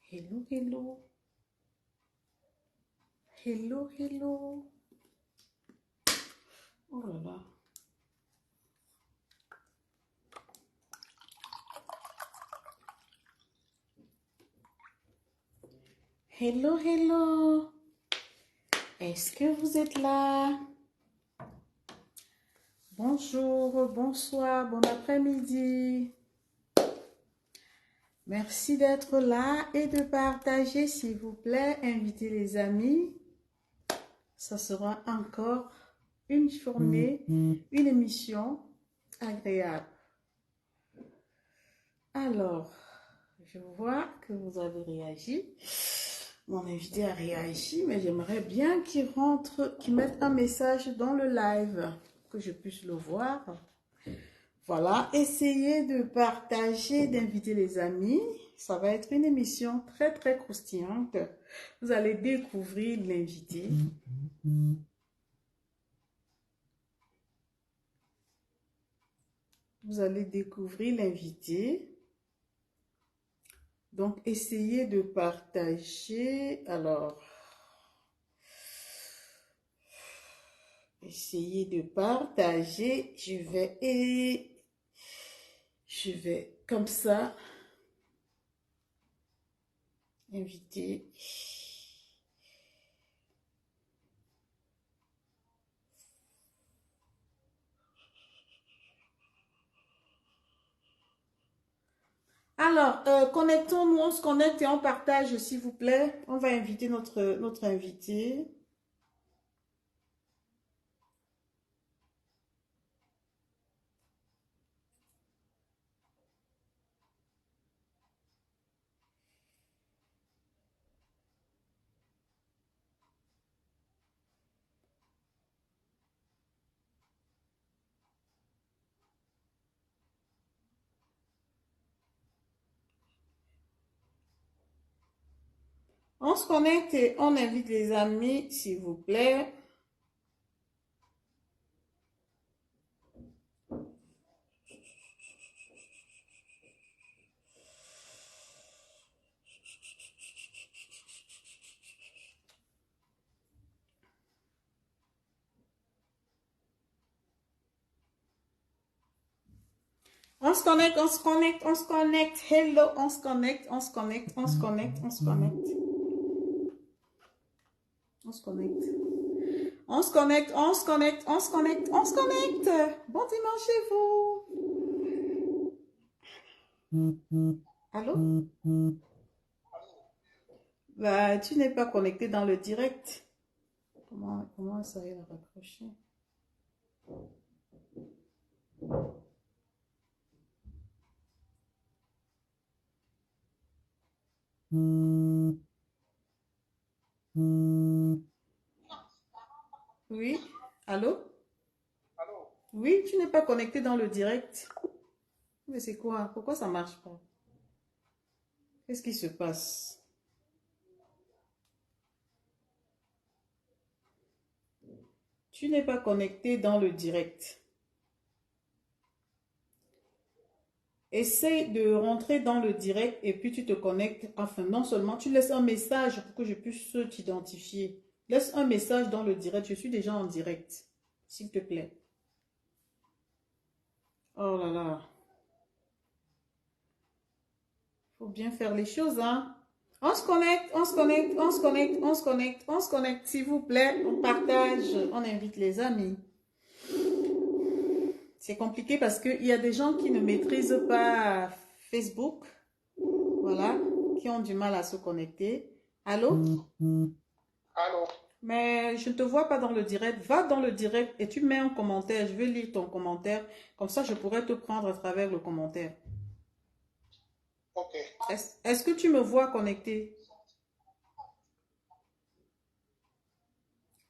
Hello, hello. Hello, hello. Oh là là. Hello, hello. Est-ce que vous êtes là? Bonjour, bonsoir, bon après-midi. Merci d'être là et de partager, s'il vous plaît. Invitez les amis. Ça sera encore une journée, une émission agréable. Alors, je vois que vous avez réagi. Mon invité a réagi, mais j'aimerais bien qu'il rentre, qu'il mette un message dans le live, que je puisse le voir. Voilà, essayez de partager, d'inviter les amis. Ça va être une émission très, très croustillante. Vous allez découvrir l'invité. Vous allez découvrir l'invité. Donc, essayez de partager. Alors, essayez de partager. Je vais comme ça inviter. Alors, connectons-nous, on se connecte et on partage, s'il vous plaît. On va inviter notre invité. On se connecte et on invite les amis, s'il vous plaît. On se connecte, on se connecte, on se connecte. Hello, on se connecte, on se connecte, on se connecte, on se connecte. On se connecte. On se connecte, on se connecte, on se connecte, on se connecte. Bon dimanche chez vous. Allô? Bah, tu n'es pas connecté dans le direct. Comment ça va raccrocher? Oui? Allô? Oui, tu n'es pas connecté dans le direct. Mais c'est quoi? Pourquoi ça marche pas? Qu'est-ce qui se passe? Tu n'es pas connecté dans le direct. Essaye de rentrer dans le direct et puis tu te connectes. Enfin, non seulement tu laisses un message pour que je puisse t'identifier. Laisse un message dans le direct. Je suis déjà en direct. S'il te plaît. Oh là là. Faut bien faire les choses, hein. On se connecte, on se connecte, on se connecte, on se connecte, on se connecte, s'il vous plaît. On partage, on invite les amis. C'est compliqué parce qu'il y a des gens qui ne maîtrisent pas Facebook. Voilà, qui ont du mal à se connecter. Allô? Allô? Mais je ne te vois pas dans le direct. Va dans le direct et tu mets un commentaire. Je vais lire ton commentaire. Comme ça, je pourrais te prendre à travers le commentaire. Ok. Est-ce que tu me vois connecté?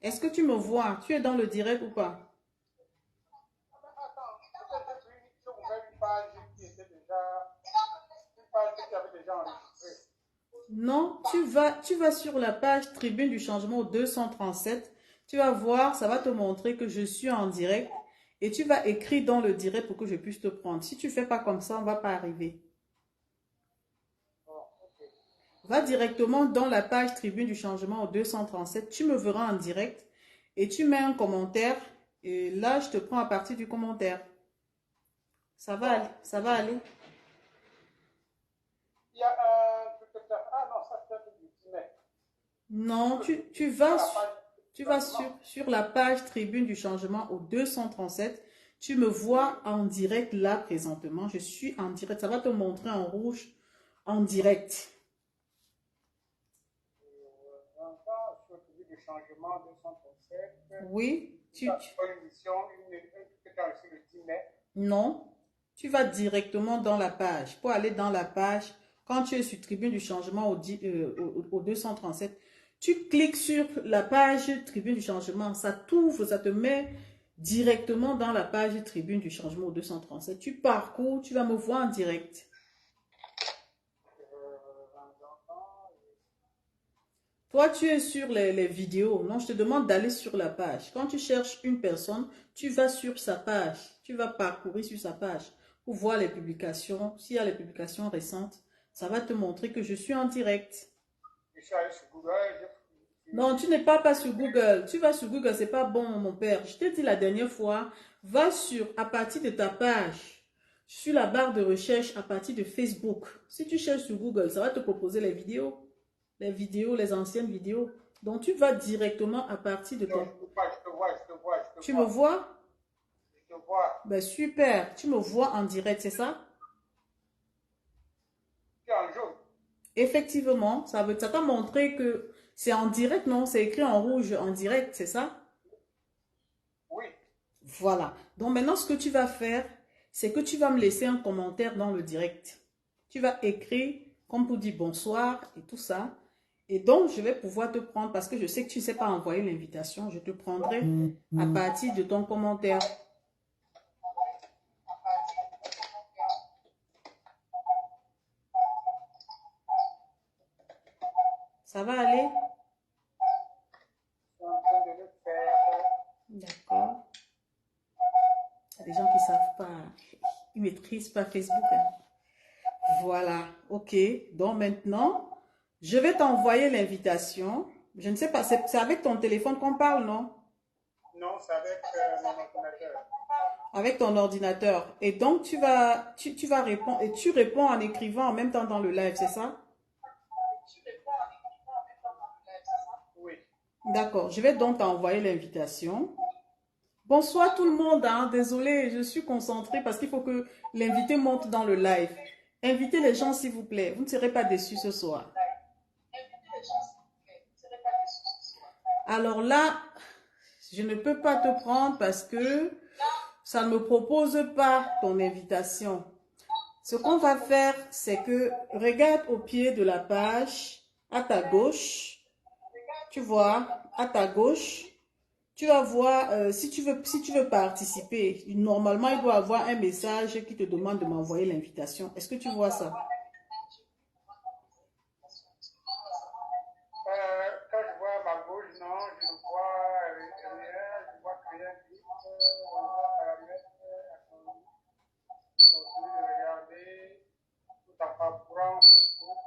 Est-ce que tu me vois? Tu es dans le direct ou pas? Attends, peut-être que j'ai ouvert une page qui était déjà, une page qui avait déjà enregistré. Non, tu vas sur la page Tribune du Changement 237. Tu vas voir, ça va te montrer que je suis en direct. Et tu vas écrire dans le direct pour que je puisse te prendre. Si tu fais pas comme ça, on va pas arriver. Oh, ok. Va directement dans la page Tribune du Changement au 237. Tu me verras en direct et tu mets un commentaire. Et là, je te prends à partir du commentaire. Ça va aller. Ça va aller. Il y a un truc que ah non, ça c'est un truc du 10 mai. Non, tu vas sur la page Tribune du Changement au 237. Tu me vois en direct là présentement. Je suis en direct. Ça va te montrer en rouge en direct. Sur le Tribune du Changement 237. Oui. Une émission, que tu as reçu le 10 mai. Non. Tu vas directement dans la page. Pour aller dans la page, quand tu es sur Tribune du Changement au 237, tu cliques sur la page Tribune du Changement. Ça t'ouvre, ça te met directement dans la page Tribune du Changement au 237. Tu parcours, tu vas me voir en direct. Toi, tu es sur les vidéos. Non, je te demande d'aller sur la page. Quand tu cherches une personne, tu vas sur sa page. Tu vas parcourir sur sa page pour voir les publications. S'il y a les publications récentes, ça va te montrer que je suis en direct. Je suis allé sur Google. Non, tu n'es pas sur Google. Tu vas sur Google, c'est pas bon, mon père. Je t'ai dit la dernière fois, va à partir de ta page, sur la barre de recherche à partir de Facebook. Si tu cherches sur Google, ça va te proposer les vidéos, les anciennes vidéos. Donc, tu vas directement à partir de ton... Je te vois. Tu me vois? Je te vois. Ben, super. Tu me vois en direct, c'est ça? Tu es en jaune. Effectivement, ça t'a montré que c'est en direct, non? C'est écrit en rouge en direct, c'est ça? Oui. Voilà. Donc maintenant, ce que tu vas faire, c'est que tu vas me laisser un commentaire dans le direct. Tu vas écrire, comme pour dire bonsoir et tout ça. Et donc, je vais pouvoir te prendre, parce que je sais que tu ne sais pas envoyer l'invitation, je te prendrai à partir de ton commentaire. Ça va aller? Je suis en train de le faire. D'accord. Il y a des gens qui ne savent pas, ils ne maîtrisent pas Facebook. Hein. Voilà, ok. Donc maintenant, je vais t'envoyer l'invitation. Je ne sais pas, c'est avec ton téléphone qu'on parle, non? Non, c'est avec mon ordinateur. Avec ton ordinateur. Et donc, tu vas répondre, et tu réponds en écrivant en même temps dans le live, c'est ça? Oui. D'accord, je vais donc t'envoyer l'invitation. Bonsoir tout le monde, hein. Désolé, je suis concentrée parce qu'il faut que l'invité monte dans le live. Invitez les gens s'il vous plaît, vous ne serez pas déçus ce soir. Alors là, je ne peux pas te prendre parce que ça ne me propose pas ton invitation. Ce qu'on va faire, c'est que regarde au pied de la page, à ta gauche, tu vois, à ta gauche, tu vas voir, si tu veux participer, normalement, il doit y avoir un message qui te demande de m'envoyer l'invitation. Est-ce que tu vois ça? Quand je vois à ma gauche, non, je ne vois rien, je vois rien vite. On va paramètres, continuer de regarder tout en parcourant Facebook.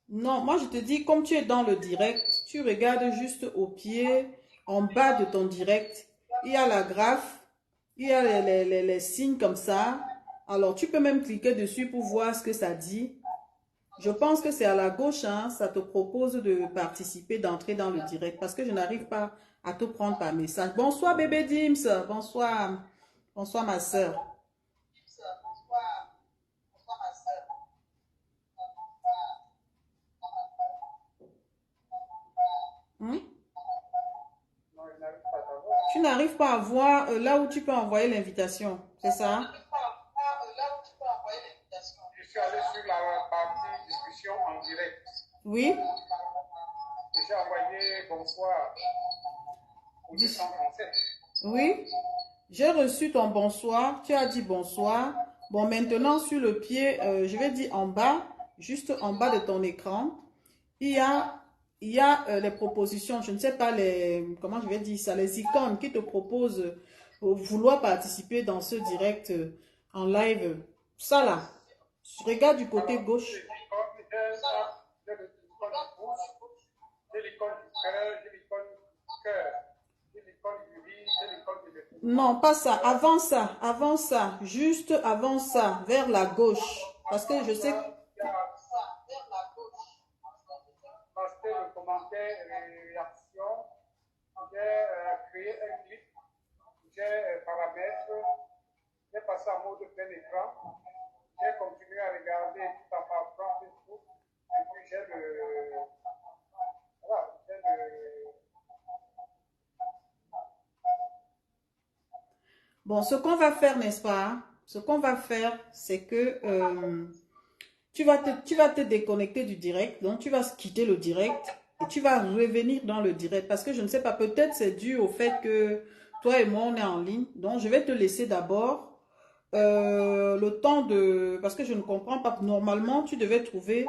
Non, moi je te dis, comme tu es dans le direct, tu regardes juste au pied, en bas de ton direct, il y a la graphe, il y a les signes comme ça. Alors tu peux même cliquer dessus pour voir ce que ça dit. Je pense que c'est à la gauche, hein, ça te propose de participer, d'entrer dans le direct parce que je n'arrive pas à te prendre par message. Bonsoir bébé Dims, bonsoir, bonsoir ma soeur. Hmm? Non, je n'arrive pas à voir. Tu n'arrives pas à voir là où tu peux envoyer l'invitation, c'est ça? Je suis allé sur la partie discussion en direct. Oui. Et j'ai envoyé bonsoir au 237. Oui. J'ai reçu ton bonsoir. Tu as dit bonsoir. Bon, maintenant, sur le pied, je vais dire en bas, juste en bas de ton écran, il y a les propositions. Je ne sais pas comment je vais dire ça, les icônes qui te proposent vouloir participer dans ce direct en live. Ça là, regarde du côté gauche. Non, pas ça. Avant ça, juste avant ça, vers la gauche. Parce que je sais que... Il y a passer le commentaire et réaction. J'ai créé un clip. J'ai paramètres. J'ai passé en mode plein écran. J'ai continué à regarder tout en partant Facebook. Et puis j'ai le. Voilà, j'ai le. Bon, ce qu'on va faire, n'est-ce pas? Ce qu'on va faire, c'est que tu vas te déconnecter du direct. Donc, tu vas quitter le direct et tu vas revenir dans le direct. Parce que je ne sais pas, peut-être c'est dû au fait que toi et moi, on est en ligne. Donc, je vais te laisser d'abord le temps de... Parce que je ne comprends pas. Normalement, tu devais trouver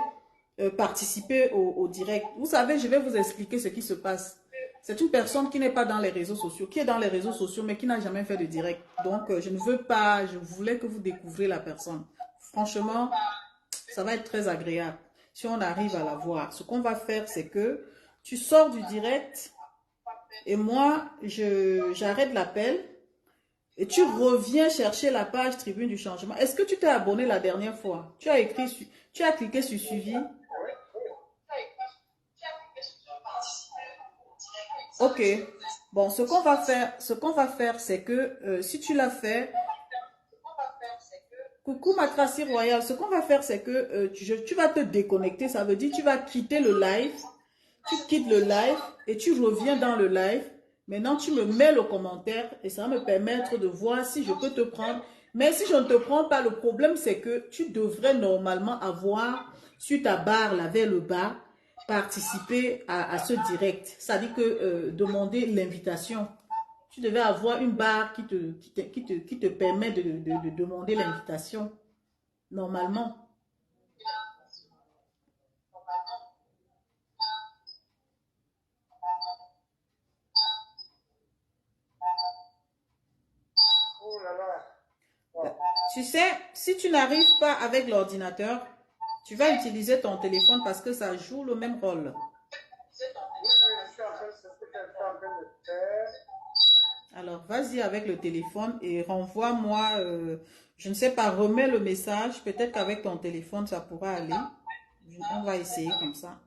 participer au direct. Vous savez, je vais vous expliquer ce qui se passe. C'est une personne qui n'est pas dans les réseaux sociaux, qui est dans les réseaux sociaux, mais qui n'a jamais fait de direct. Donc, je ne veux pas, je voulais que vous découvriez la personne. Franchement, ça va être très agréable si on arrive à la voir. Ce qu'on va faire, c'est que tu sors du direct et moi, j'arrête l'appel et tu reviens chercher la page Tribune du Changement. Est-ce que tu t'es abonné la dernière fois? Tu as écrit, tu as cliqué sur suivi. Ok. Bon, ce qu'on va faire, c'est que si tu l'as fait, coucou ma Tracy Royale, ce qu'on va faire, c'est que tu vas te déconnecter. Ça veut dire tu vas quitter le live. Tu quittes le live et tu reviens dans le live. Maintenant, tu me mets le commentaire et ça va me permettre de voir si je peux te prendre. Mais si je ne te prends pas, le problème, c'est que tu devrais normalement avoir sur ta barre, là, vers le bas, participer à ce direct. C'est-à-dire que demander l'invitation. Tu devais avoir une barre qui te permet de demander l'invitation, normalement. Oh là là. Bon. Tu sais, si tu n'arrives pas avec l'ordinateur, tu vas utiliser ton téléphone parce que ça joue le même rôle. Oui, je suis en train de c'est ce que je suis en train de faire. Alors, vas-y avec le téléphone et renvoie-moi, je ne sais pas, remets le message. Peut-être qu'avec ton téléphone, ça pourra aller. On va essayer comme ça.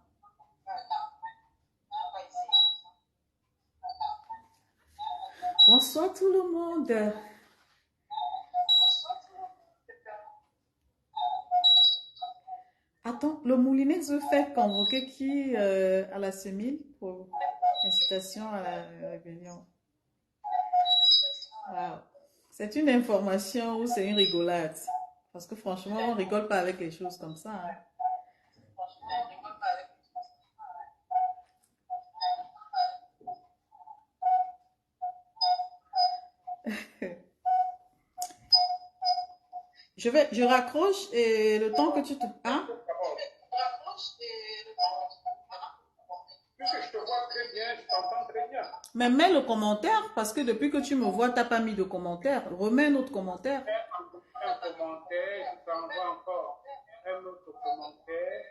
Bonsoir tout le monde. Attends, le Moulinex veut faire convoquer qui à la semaine pour incitation à la rébellion. Wow. C'est une information ou c'est une rigolade? Parce que franchement, on rigole pas avec les choses comme ça. Hein. Je raccroche et le temps que tu te... Hein? Puisque je te vois très bien, je t'entends très bien. Mais mets le commentaire parce que depuis que tu me vois, tu n'as pas mis de commentaire. Remets un autre commentaire. Un commentaire, je t'envoie encore un autre commentaire.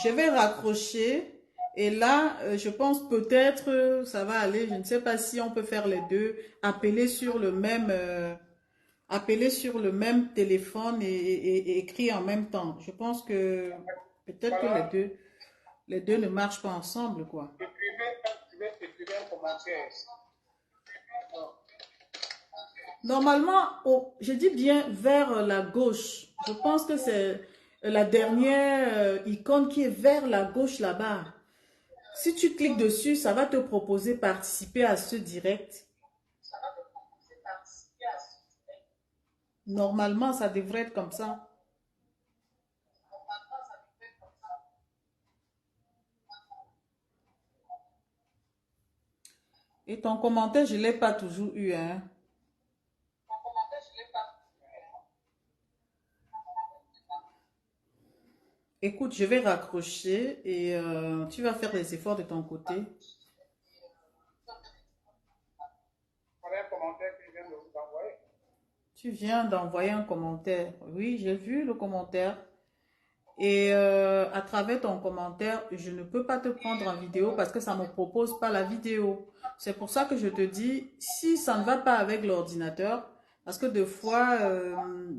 Je vais raccrocher et là, je pense peut-être ça va aller. Je ne sais pas si on peut faire les deux. Appeler sur le même téléphone et écrire en même temps. Je pense que peut-être que Voilà, les deux ne marchent pas ensemble, quoi. écrivez un commentaire. Non. Normalement, je dis bien vers la gauche. Je pense que c'est la dernière icône qui est vers la gauche là-bas. Si tu cliques dessus, ça va te proposer participer à ce direct. Normalement, ça devrait être comme ça. Et ton commentaire, je ne l'ai pas toujours eu, hein. Écoute, je vais raccrocher et tu vas faire les efforts de ton côté. Voilà un commentaire que je viens de vous envoyer. Tu viens d'envoyer un commentaire. Oui, j'ai vu le commentaire. Et à travers ton commentaire, je ne peux pas te prendre en vidéo parce que ça ne me propose pas la vidéo. C'est pour ça que je te dis, si ça ne va pas avec l'ordinateur, parce que des fois,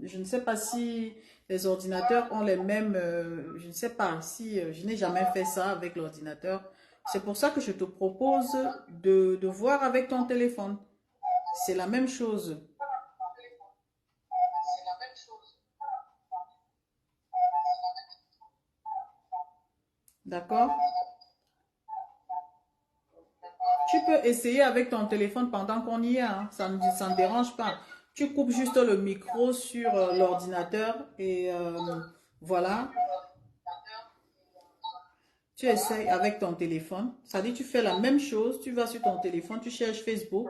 je ne sais pas si les ordinateurs ont les mêmes, je ne sais pas si je n'ai jamais fait ça avec l'ordinateur. C'est pour ça que je te propose de voir avec ton téléphone. C'est la même chose. D'accord? Tu peux essayer avec ton téléphone pendant qu'on y est, hein. Ça ne dérange pas. Tu coupes juste le micro sur l'ordinateur et voilà. Tu essayes avec ton téléphone. Ça dit, tu fais la même chose. Tu vas sur ton téléphone, tu cherches Facebook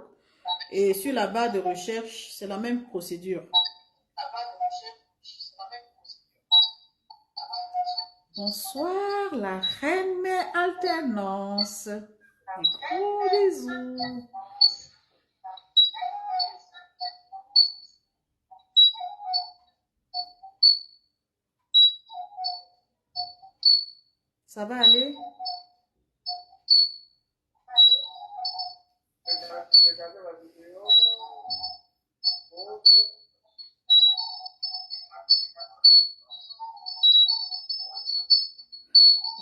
et sur la barre de recherche, c'est la même procédure. Bonsoir, la reine alternance. Des gros bisous. Ça va aller? Regardez la vidéo. Pause.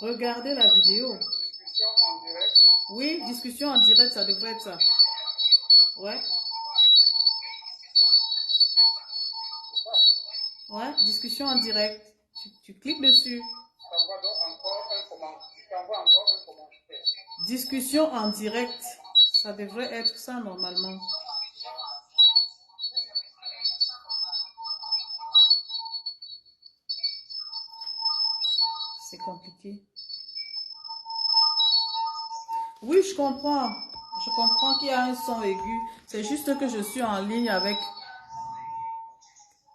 Regardez la vidéo. Discussion en direct. Oui, discussion en direct, ça devrait être ça. Ouais, C'est ça. ouais, discussion en direct. Tu cliques dessus. T'envoies donc encore un commentaire. Tu t'envoies encore un commentaire. Discussion en direct. Ça devrait être ça normalement. C'est compliqué. Oui, je comprends. Je comprends qu'il y a un son aigu. C'est juste que je suis en ligne avec...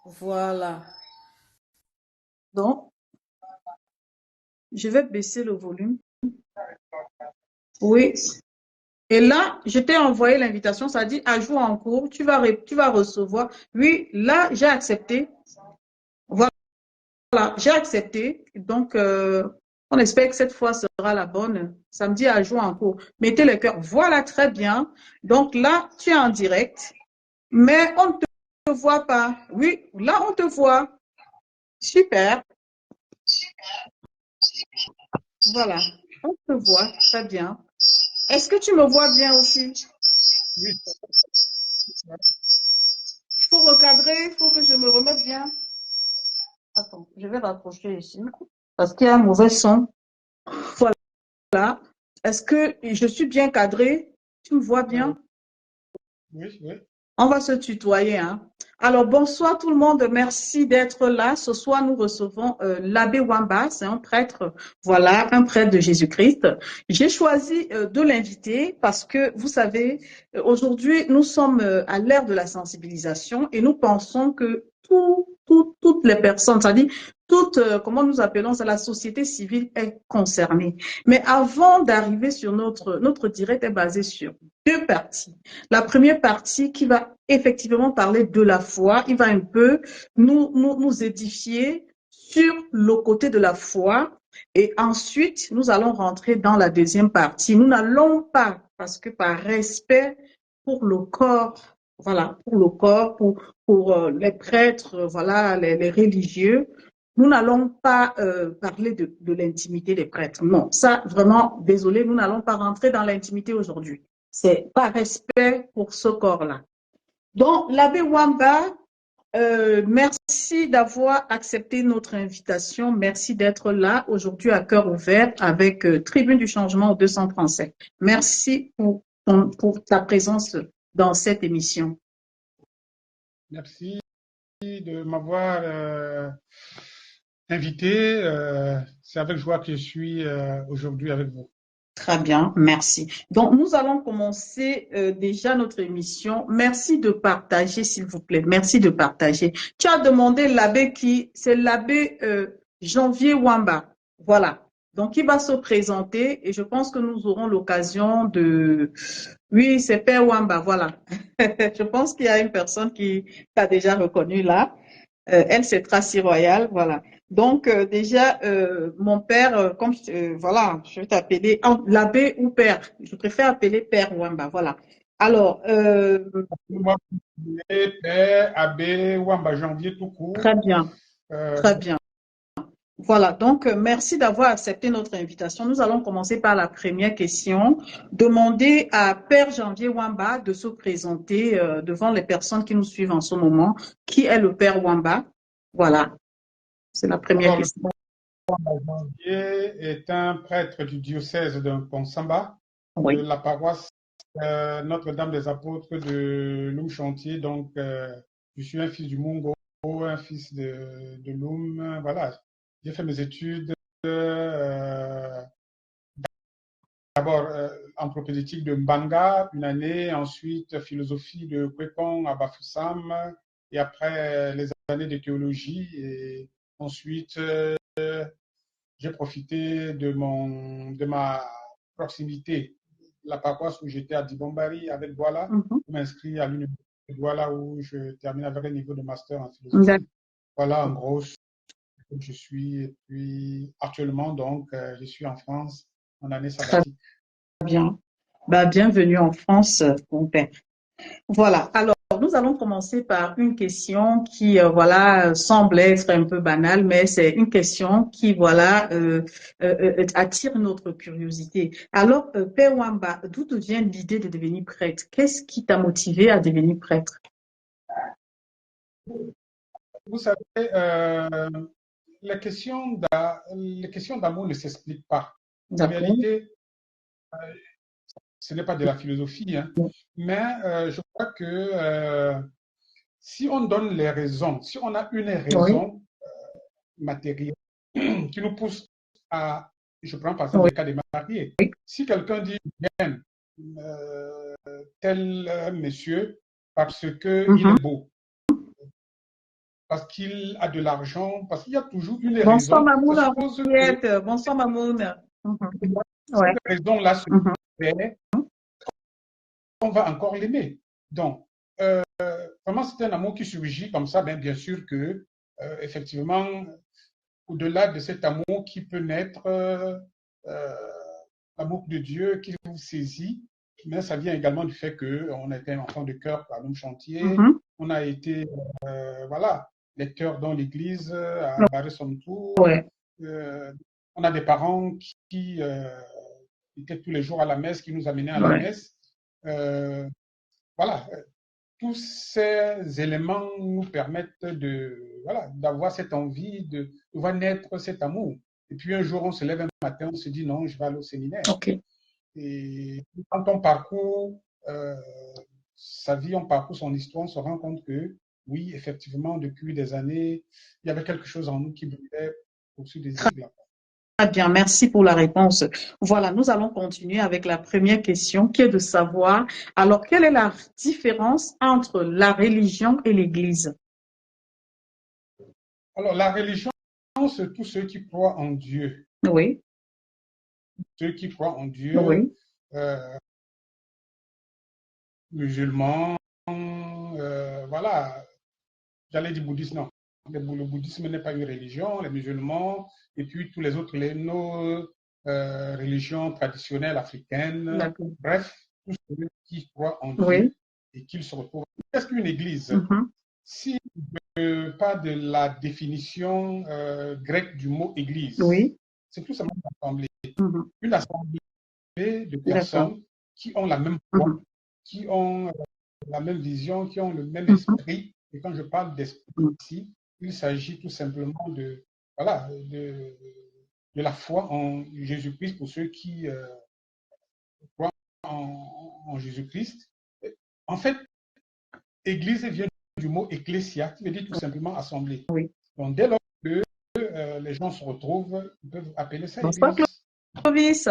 Voilà. Donc, je vais baisser le volume. Oui. Et là, je t'ai envoyé l'invitation. Ça dit ajout en cours. Tu vas recevoir. Oui, là, j'ai accepté. Voilà, j'ai accepté. Donc, on espère que cette fois sera la bonne. Samedi à jour en cours. Mettez le cœur. Voilà, très bien. Donc là, tu es en direct, mais on ne te voit pas. Oui, là, on te voit. Super. Voilà, on te voit. Très bien. Est-ce que tu me vois bien aussi? Oui, Il faut recadrer, il faut que je me remette bien. Attends, je vais rapprocher ici parce qu'il y a un mauvais son. Voilà. Est-ce que je suis bien cadré? Tu me vois bien? oui, oui. On va se tutoyer, hein. Alors, bonsoir tout le monde. Merci d'être là. Ce soir, nous recevons l'abbé Wamba. C'est un prêtre, voilà, un prêtre de Jésus-Christ. J'ai choisi de l'inviter parce que, vous savez, aujourd'hui, nous sommes à l'ère de la sensibilisation et nous pensons que toutes les personnes, c'est-à-dire toute, comment nous appelons ça, la société civile est concernée. Mais avant d'arriver sur notre direct est basé sur deux parties. La première partie qui va effectivement parler de la foi, il va un peu nous édifier sur le côté de la foi. Et ensuite, nous allons rentrer dans la deuxième partie. Nous n'allons pas, parce que par respect pour le corps, voilà, pour le corps, pour les prêtres, voilà, les religieux, nous n'allons pas parler de l'intimité des prêtres. Non, ça, vraiment, désolé, nous n'allons pas rentrer dans l'intimité aujourd'hui. C'est par respect pour ce corps-là. Donc, l'abbé Wamba, merci d'avoir accepté notre invitation. Merci d'être là aujourd'hui à cœur ouvert avec Tribune du Changement au 237. Merci pour ta présence dans cette émission. Merci de m'avoir invité. C'est avec joie que je suis aujourd'hui avec vous. Très bien, merci. Donc, nous allons commencer déjà notre émission. Merci de partager, s'il vous plaît. Merci de partager. Tu as demandé l'abbé qui? C'est l'abbé Janvier Wamba. Voilà. Donc, il va se présenter et je pense que nous aurons l'occasion de... Oui, c'est Père Wamba, voilà. Je pense qu'il y a une personne qui t'a déjà reconnu là. Elle, c'est Tracy Royal, voilà. Donc, déjà, mon père, voilà, je vais t'appeler l'abbé ou père. Je préfère appeler père Wamba, voilà. Alors, Moi, père, abbé, Wamba, janvier tout court. très bien, Euh, très bien. Voilà, donc merci d'avoir accepté notre invitation. Nous allons commencer par la première question. Demander à Père Janvier Wamba de se présenter devant les personnes qui nous suivent en ce moment. Qui est le Père Wamba? Voilà, c'est la première alors, le question. Wamba Janvier est un prêtre du diocèse de Ponsamba, de Oui. la paroisse Notre-Dame des Apôtres de Loum-Chantier. Donc, je suis un fils du Mungo, un fils de Loum. Voilà, j'ai fait mes études d'abord anthropologie de Mbanga, une année, ensuite philosophie de Kwekong à Bafoussam, et après les années de théologie. Et ensuite, j'ai profité de ma proximité, la paroisse où j'étais à Dibombari avec Douala, Mhm. pour m'inscrire à l'université de Douala où je termine avec un niveau de master en D'accord. philosophie. Voilà en gros ce que je suis. Et puis actuellement, donc, je suis en France en année Très sabbatique. bien. Bah, bienvenue en France, mon père. Voilà. Alors, nous allons commencer par une question qui, voilà, semble être un peu banale, mais c'est une question qui, voilà, attire notre curiosité. Alors, Père Wamba, d'où te vient l'idée de devenir prêtre? Qu'est-ce qui t'a motivé à devenir prêtre? Vous savez, les questions d'amour ne s'expliquent pas. En D'accord. réalité, ce n'est pas de la philosophie, hein, mais je crois que si on donne les raisons, si on a une Oui, raison matérielle qui nous pousse à, je prends par exemple oui, le cas des mariés, si quelqu'un dit j'aime tel monsieur parce qu'il mhm. est beau, parce qu'il a de l'argent, parce qu'il y a toujours une Bonsoir, raison, ça Mamouna suppose que Henriette. Bonsoir, Mamouna. Mhm. Ouais. cette raison-là se Mhm. fait, on va encore l'aimer. Donc, vraiment, c'est un amour qui surgit comme ça, bien sûr que, effectivement, au-delà de cet amour qui peut naître, l'amour de Dieu qui vous saisit, mais ça vient également du fait qu'on a été un enfant de cœur par Loum Chantier, Mhm. on a été, voilà, lecteurs dans l'église, à Barré son tour, Ouais. on a des parents qui étaient tous les jours à la messe, qui nous amenaient à la Ouais. messe. Euh, voilà, tous ces éléments nous permettent de, voilà, d'avoir cette envie de voir naître cet amour. Et puis un jour, on se lève un matin, on se dit non, je vais aller au séminaire. OK. Et quand on parcourt sa vie, on parcourt son histoire, on se rend compte que oui, effectivement, depuis des années, il y avait quelque chose en nous qui brûlait au-dessus des désir. Très bien, merci pour la réponse. Voilà, nous allons continuer avec la première question qui est de savoir, alors, quelle est la différence entre la religion et l'Église? Alors, la religion, c'est tous ceux qui croient en Dieu. Oui, Ceux qui croient en Dieu, oui. euh, musulmans, voilà, j'allais dire bouddhisme, non. Le bouddhisme n'est pas une religion, les musulmans, et puis tous les autres, nos religions traditionnelles africaines, D'accord. bref, tous ceux qui croient en Oui. Dieu et qu'ils se retrouvent. Qu'est-ce qu'une église? Mhm. Si je parle de la définition grecque du mot église, Oui. c'est tout simplement une assemblée. Mhm. Une assemblée de D'accord. personnes qui ont la même foi, Mhm. qui ont la même vision, qui ont le même Mhm. esprit. Et quand je parle d'esprit Mhm. ici, il s'agit tout simplement voilà, de la foi en Jésus-Christ pour ceux qui croient en Jésus-Christ. En fait, Église vient du mot ecclésia, qui veut dire tout simplement assemblée. Oui. Donc, dès lors que les gens se retrouvent, ils peuvent appeler ça Bonsoir, Église. Clovis.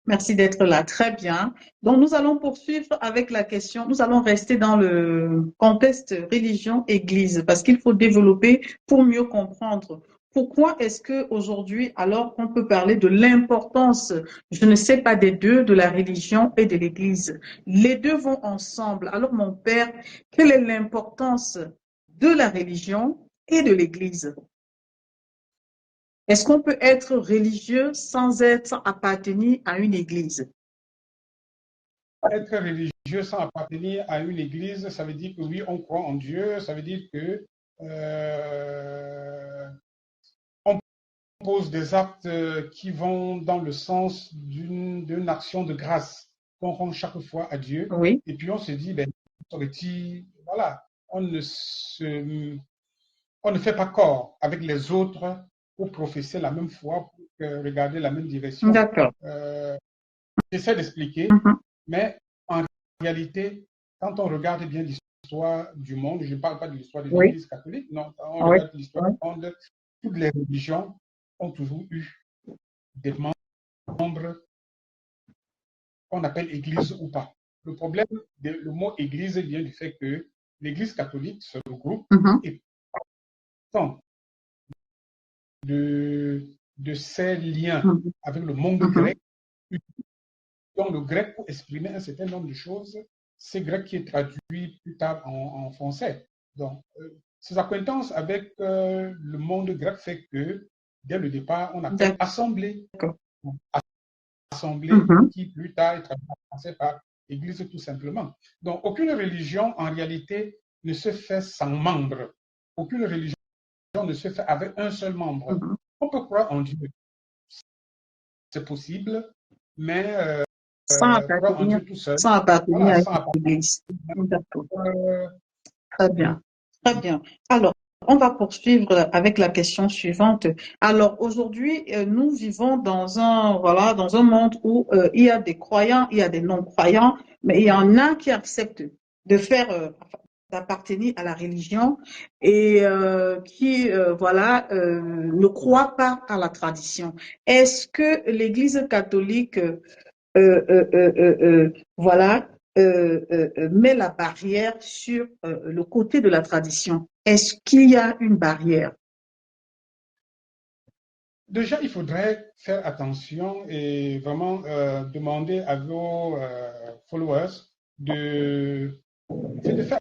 Merci d'être là. Très bien. Donc, nous allons poursuivre avec la question. Nous allons rester dans le contexte religion-église parce qu'il faut développer pour mieux comprendre. Pourquoi est-ce que aujourd'hui, alors qu'on peut parler de l'importance, je ne sais pas des deux, de la religion et de l'église, les deux vont ensemble. Alors, mon père, quelle est l'importance de la religion et de l'Église? Est-ce qu'on peut être religieux sans appartenir à une église? Être religieux sans appartenir à une église, ça veut dire que oui, on croit en Dieu, ça veut dire que on pose des actes qui vont dans le sens d'une action de grâce qu'on rend chaque fois à Dieu. Oui. Et puis on se dit, ben, voilà, on ne fait pas corps avec les autres pour professer la même foi, pour regarder la même direction. D'accord. J'essaie d'expliquer, mais en réalité, quand on regarde bien l'histoire du monde, je ne parle pas de l'histoire de l'Église catholique, non, quand on regarde l'histoire du monde, toutes les religions ont toujours eu des membres qu'on appelle Église ou pas. Le problème, le mot Église vient du fait que l'Église catholique se regroupe et partant de ses liens avec le monde grec, dans le grec pour exprimer un certain nombre de choses, c'est grec qui est traduit plus tard en français. Donc, ces acquaintances avec le monde grec fait que, dès le départ, on appelle assemblée. Assemblée qui plus tard est traduite en français par église tout simplement. Donc, aucune religion, en réalité, ne se fait sans membre. Aucune religion ne se fait avec un seul membre. On peut croire en Dieu. C'est possible, mais sans appartenir, tout seul. Sans appartenir à l'église. Très bien. Très bien. Alors, on va poursuivre avec la question suivante. Alors, aujourd'hui, nous vivons dans un monde où il y a des croyants, il y a des non-croyants, mais il y en a qui acceptent d'appartenir à la religion et qui, ne croient pas à la tradition. Est-ce que l'Église catholique met la barrière sur le côté de la tradition? Est-ce qu'il y a une barrière? Déjà, il faudrait faire attention et vraiment demander à vos followers de faire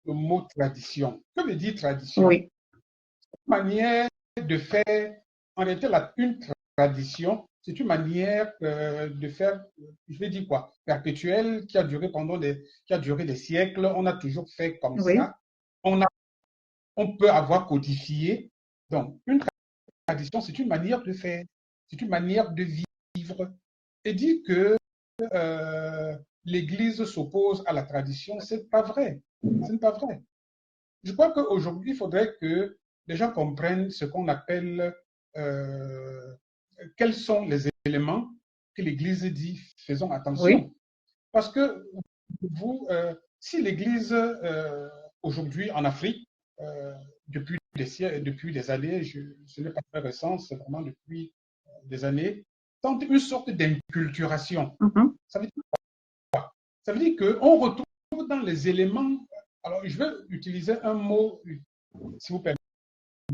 le mot tradition. Que veut dire tradition? Oui. Une manière de faire, en réalité, une tradition, c'est une manière de faire, je vais dire quoi, perpétuelle, qui a duré des siècles. On a toujours fait comme ça. On peut avoir codifié. Donc, une tradition, c'est une manière de faire, c'est une manière de vivre. Et dire que l'Église s'oppose à la tradition, c'est pas vrai. Ce n'est pas vrai. Je crois qu'aujourd'hui, il faudrait que les gens comprennent ce qu'on appelle quels sont les éléments que l'Église dit, faisons attention. Parce que si l'Église, aujourd'hui en Afrique, depuis des années, ce n'est pas très récent, c'est vraiment depuis des années, tente une sorte d'inculturation. Ça veut dire quoi? Ça veut dire qu'on retrouve dans les éléments. Alors, je vais utiliser un mot, si vous permettez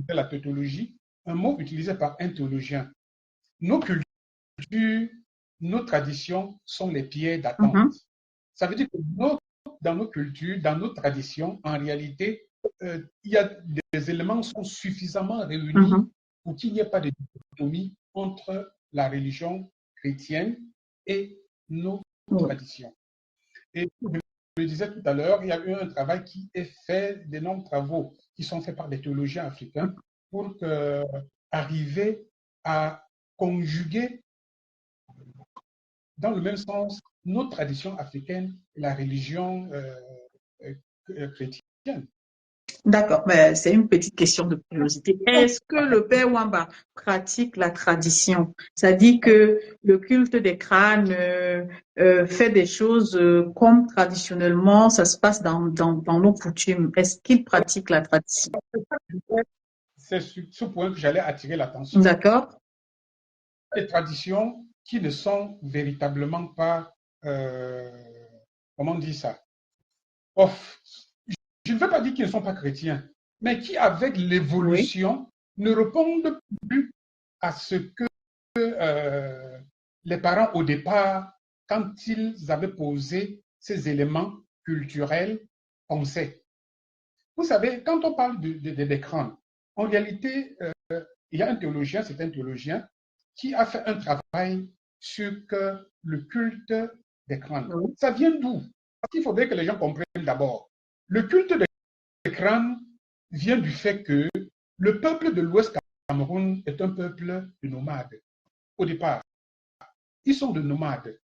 la tautologie, un mot utilisé par un théologien. Nos cultures, nos traditions sont les pierres d'attente. Ça veut dire que dans nos cultures, dans nos traditions, en réalité, il y a des éléments qui sont suffisamment réunis pour qu'il n'y ait pas de dichotomie entre la religion chrétienne et nos traditions. Et je le disais tout à l'heure, il y a eu un travail qui est fait, d'énormes travaux qui sont faits par des théologiens africains pour arriver à conjuguer dans le même sens nos traditions africaines et la religion chrétienne. D'accord, mais c'est une petite question de curiosité. Est-ce que le Père Wamba pratique la tradition? C'est-à-dire que le culte des crânes fait des choses comme traditionnellement ça se passe dans nos coutumes. Est-ce qu'il pratique la tradition? C'est sur ce point que j'allais attirer l'attention. D'accord. Des traditions qui ne sont véritablement pas, comment on dit ça? Je ne veux pas dire qu'ils ne sont pas chrétiens, mais qui, avec l'évolution, ne répondent plus à ce que les parents, au départ, quand ils avaient posé ces éléments culturels, pensaient. Vous savez, quand on parle des crânes, en réalité, il y a un théologien, c'est un théologien, qui a fait un travail sur le culte des crânes. Oui. Ça vient d'où? Parce qu'il faudrait que les gens comprennent d'abord. Le culte des crânes vient du fait que le peuple de l'Ouest Cameroun est un peuple de nomades. Au départ, ils sont de nomades.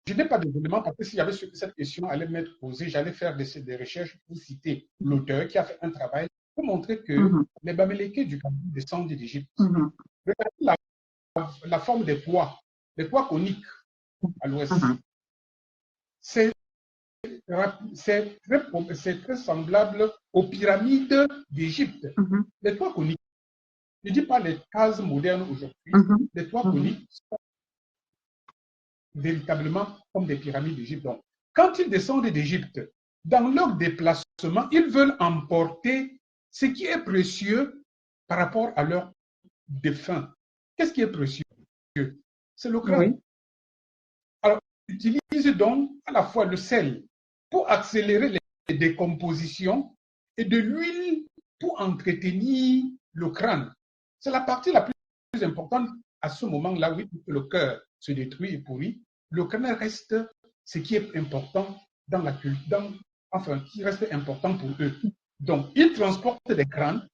Je n'ai pas d'éléments parce que si j'avais su que cette question allait m'être posée, j'allais faire des recherches pour citer l'auteur qui a fait un travail pour montrer que les Bamileke du Cameroun descendent d'Égypte. Regardez la forme des toits coniques à l'ouest. C'est très semblable aux pyramides d'Égypte. Les toits coniques, je ne dis pas les cases modernes aujourd'hui, les toits coniques sont véritablement comme des pyramides d'Égypte. Donc, quand ils descendent d'Égypte, dans leur déplacement, ils veulent emporter ce qui est précieux par rapport à leurs défunts. Qu'est-ce qui est précieux? C'est le crâne. Oui. Alors, ils utilisent donc à la fois le sel pour accélérer les décompositions et de l'huile pour entretenir le crâne. C'est la partie la plus importante à ce moment-là, oui, le cœur se détruit et pourrit. Le crâne reste ce qui est important dans la culture, enfin, qui reste important pour eux. Donc, ils transportent des crânes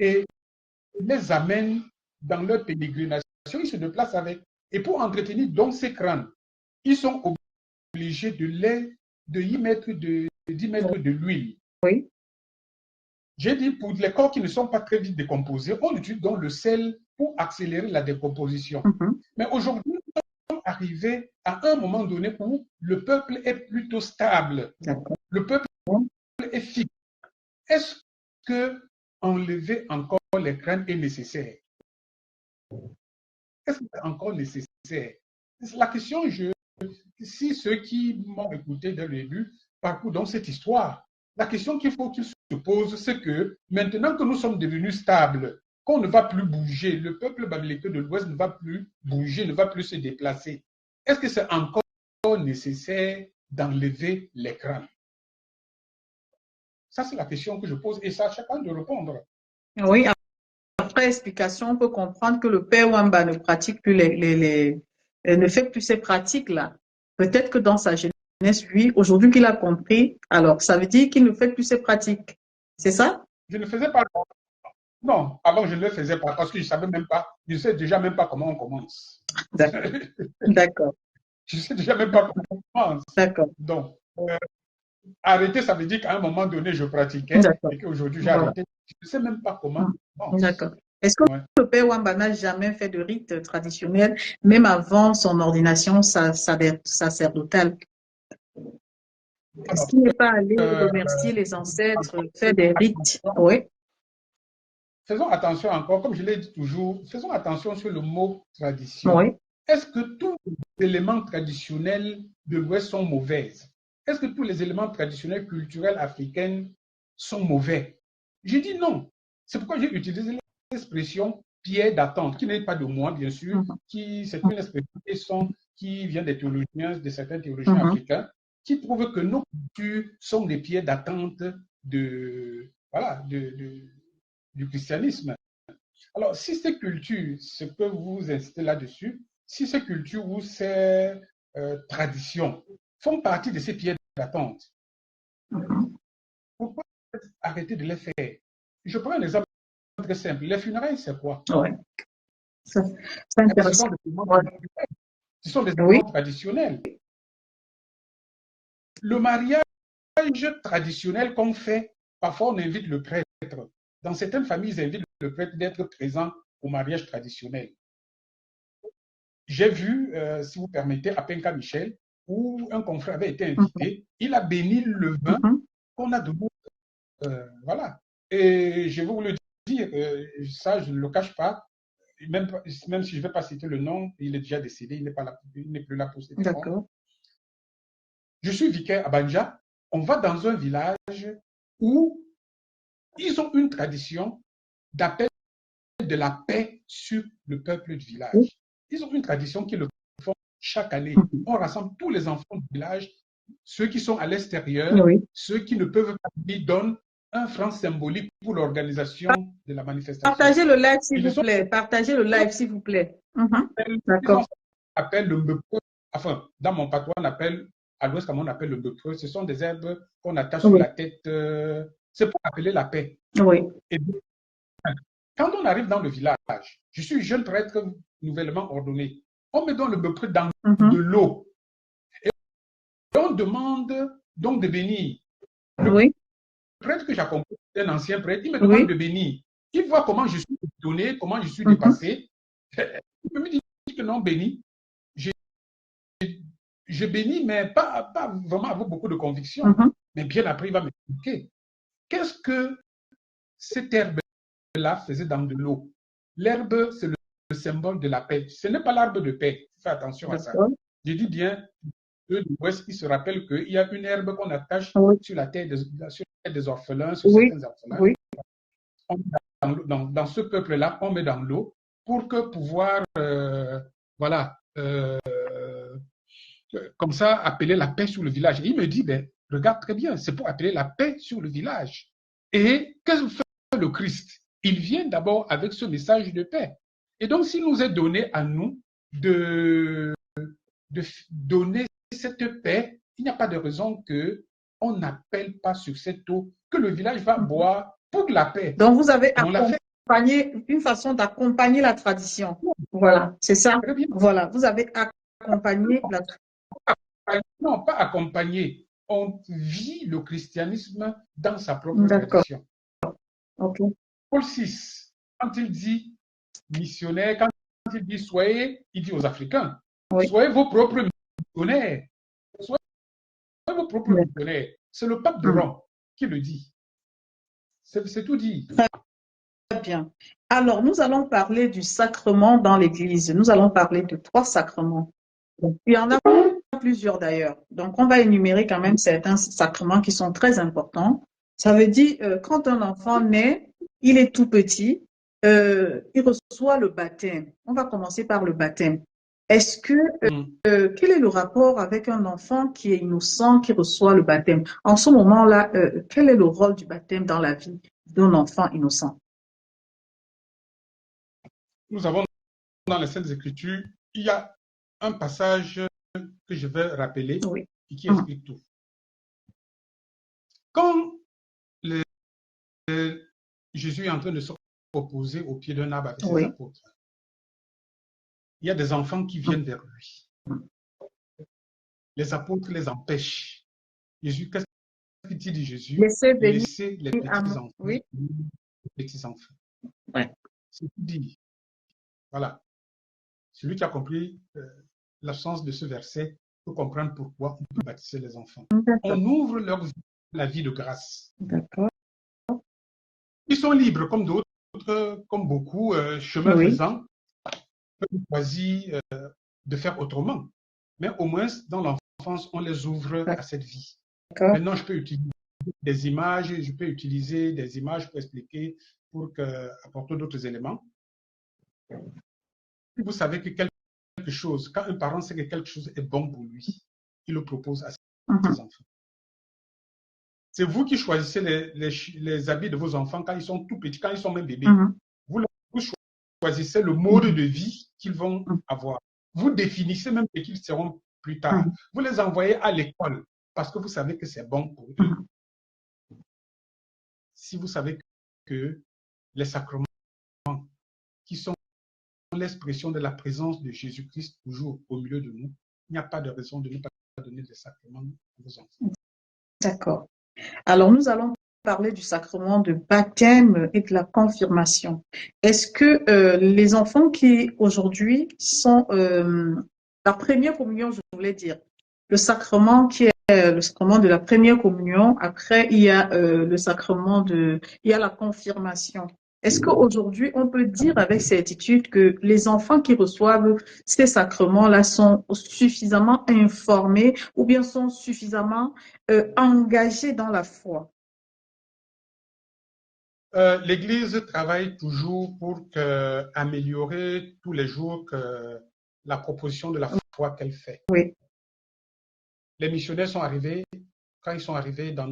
et les amènent dans leur pérégrination, ils se déplacent avec. Et pour entretenir donc ces crânes, ils sont obligés d'y mettre de l'huile. Oui. J'ai dit pour les corps qui ne sont pas très vite décomposés, on utilise donc le sel pour accélérer la décomposition. Mais aujourd'hui, nous sommes arrivés à un moment donné où le peuple est plutôt stable. Le peuple est fixe. Est-ce que enlever encore les crânes est nécessaire? Est-ce que c'est encore nécessaire? C'est la question, si ceux qui m'ont écouté dès le début parcourent donc cette histoire, la question qu'il faut qu'ils se posent, c'est que maintenant que nous sommes devenus stables, qu'on ne va plus bouger, le peuple bamileke de l'Ouest ne va plus bouger, ne va plus se déplacer. Est-ce que c'est encore nécessaire d'enlever les crânes? Ça, c'est la question que je pose et ça, chacun de répondre. Oui, après explication, on peut comprendre que le père Wamba ne pratique plus ne fait plus ces pratiques-là. Peut-être que dans sa jeunesse, lui, aujourd'hui qu'il a compris, alors ça veut dire qu'il ne fait plus ces pratiques. C'est ça? Je ne faisais pas. Non, avant je ne le faisais pas parce que je ne savais même pas, je ne sais déjà même pas comment on commence. D'accord. Je ne sais déjà même pas comment on commence. D'accord. Donc, arrêter, ça veut dire qu'à un moment donné, je pratiquais et qu'aujourd'hui, j'ai arrêté. Je ne sais même pas comment. D'accord. Est-ce que le père Wamba n'a jamais fait de rite traditionnel, même avant son ordination sacerdotale? Est-ce qu'il n'est pas allé remercier les ancêtres, faire des rites? Oui. Faisons attention encore, comme je l'ai dit toujours, faisons attention sur le mot tradition. Oui. Est-ce que tous les éléments traditionnels de l'Ouest sont mauvais? Est-ce que tous les éléments traditionnels culturels africains sont mauvais? J'ai dit non. C'est pourquoi j'ai utilisé l'expression pierre d'attente, qui n'est pas de moi, bien sûr, c'est une expression qui vient des théologiens, de certains théologiens africains, qui prouvent que nos cultures sont des pierres d'attente du christianisme. Alors, si ces cultures, ce que vous insistez là-dessus, si ces cultures ou ces traditions font partie de ces pierres d'attente, pourquoi arrêter de les faire? Je prends un exemple très simple. Les funérailles, c'est quoi? Oui. C'est intéressant. Ce sont des éléments traditionnels. Le mariage traditionnel qu'on fait, parfois on invite le prêtre. Dans certaines familles, ils invitent le prêtre d'être présent au mariage traditionnel. J'ai vu, si vous permettez, à Penka Michel, où un confrère avait été invité, il a béni le vin qu'on a donné. Voilà. Et je vais vous le dire, ça je ne le cache pas, même si je ne vais pas citer le nom, il est déjà décédé, il n'est plus là pour cette D'accord. Je suis vicaire à Banja. On va dans un village où ils ont une tradition d'appel de la paix sur le peuple du village. Ils ont une tradition qu'ils le font chaque année. On rassemble tous les enfants du village ceux qui sont à l'extérieur, Oui. ceux qui ne peuvent pas venir donnent un franc symbolique pour l'organisation de la manifestation. Partagez le live, s'il Ils vous sont plaît. Partagez le live, s'il vous plaît. ils sont D'accord. appelle le mbeupreux. Enfin, dans mon patois, on appelle, à l'ouest, comme on appelle le mbeupreux. Ce sont des herbes qu'on attache sur Oui. la tête. C'est pour appeler la paix. Oui. Et quand on arrive dans le village, je suis jeune prêtre nouvellement ordonné. On me donne le mbeupreux dans de l'eau. Et on demande donc de bénir. Oui. Le prêtre que j'accompagne, un ancien prêtre, il me demande de bénir. Il voit comment je suis donné, comment je suis dépassé. Il me dit que non, béni. Je bénis, mais pas vraiment avec beaucoup de conviction. Mais bien après, il va m'expliquer. Qu'est-ce que cette herbe-là faisait dans de l'eau? L'herbe, c'est le symbole de la paix. Ce n'est pas l'arbre de paix. Fais attention à ça. Je dis bien, eux de l'Ouest, ils se rappellent qu'il y a une herbe qu'on attache sur la tête des orphelins, sur certains orphelins. Oui. Dans ce peuple-là, on met dans l'eau pour que pouvoir, voilà, comme ça, appeler la paix sur le village. Et il me dit, ben, regarde très bien, c'est pour appeler la paix sur le village. Et qu'est-ce que fait le Christ? Il vient d'abord avec ce message de paix. Et donc, s'il nous est donné à nous de donner cette paix, il n'y a pas de raison qu'on n'appelle pas sur cette eau que le village va boire pour la paix. Donc, vous avez accompagné, une façon d'accompagner la tradition. Voilà, c'est ça. Voilà, vous avez accompagné la tradition. Non, pas accompagné. On vit le christianisme dans sa propre tradition. Okay. Paul VI, quand il dit missionnaire, quand il dit soyez, il dit aux Africains, soyez vos propres missionnaires. Soyez vos propres missionnaires. C'est le pape de Rome qui le dit. C'est tout dit. Très bien. Alors, nous allons parler du sacrement dans l'Église. Nous allons parler de 3 sacrements. Il y en a plusieurs d'ailleurs. Donc, on va énumérer quand même certains sacrements qui sont très importants. Ça veut dire, quand un enfant naît, il est tout petit, il reçoit le baptême. On va commencer par le baptême. Est-ce que, quel est le rapport avec un enfant qui est innocent, qui reçoit le baptême? En ce moment-là, quel est le rôle du baptême dans la vie d'un enfant innocent? Nous avons dans les Saintes Écritures, il y a un passage que je vais rappeler et qui explique tout. Quand Jésus est en train de se reposer au pied d'un arbre avec ses apôtres, il y a des enfants qui viennent vers lui. Les apôtres les empêchent. Jésus, qu'est-ce qu'il dit Jésus? Laissez les petits-enfants. Oui. Les petits-enfants. C'est ce qu'il dit. Voilà. Celui qui a compris l'absence de ce verset peut comprendre pourquoi on peut baptiser les enfants. On ouvre leur vie, la vie de grâce. D'accord. Ils sont libres comme d'autres, comme beaucoup, chemin faisant, peuvent choisir de faire autrement. Mais au moins, dans l'enfance, on les ouvre à cette vie. Maintenant, je peux utiliser des images, pour expliquer, pour apporter d'autres éléments. Vous savez que quelque chose, quand un parent sait que quelque chose est bon pour lui, il le propose à ses enfants. C'est vous qui choisissez les habits de vos enfants quand ils sont tout petits, quand ils sont même bébés. Vous choisissez le mode de vie qu'ils vont avoir. Vous définissez même ce qu'ils seront plus tard. Vous les envoyez à l'école parce que vous savez que c'est bon pour eux. Si vous savez que les sacrements qui sont l'expression de la présence de Jésus-Christ toujours au milieu de nous, il n'y a pas de raison de ne pas donner des sacrements à vos enfants. D'accord. Alors, nous allons parler du sacrement de baptême et de la confirmation. Est-ce que les enfants qui aujourd'hui sont la première communion, je voulais dire, le sacrement qui est le sacrement de la première communion, après il y a le sacrement il y a la confirmation. Est-ce qu'aujourd'hui, on peut dire avec certitude que les enfants qui reçoivent ces sacrements-là sont suffisamment informés ou bien sont suffisamment engagés dans la foi? L'Église travaille toujours pour améliorer tous les jours la proposition de la foi qu'elle fait. Oui. les missionnaires sont arrivés, quand ils sont arrivés dans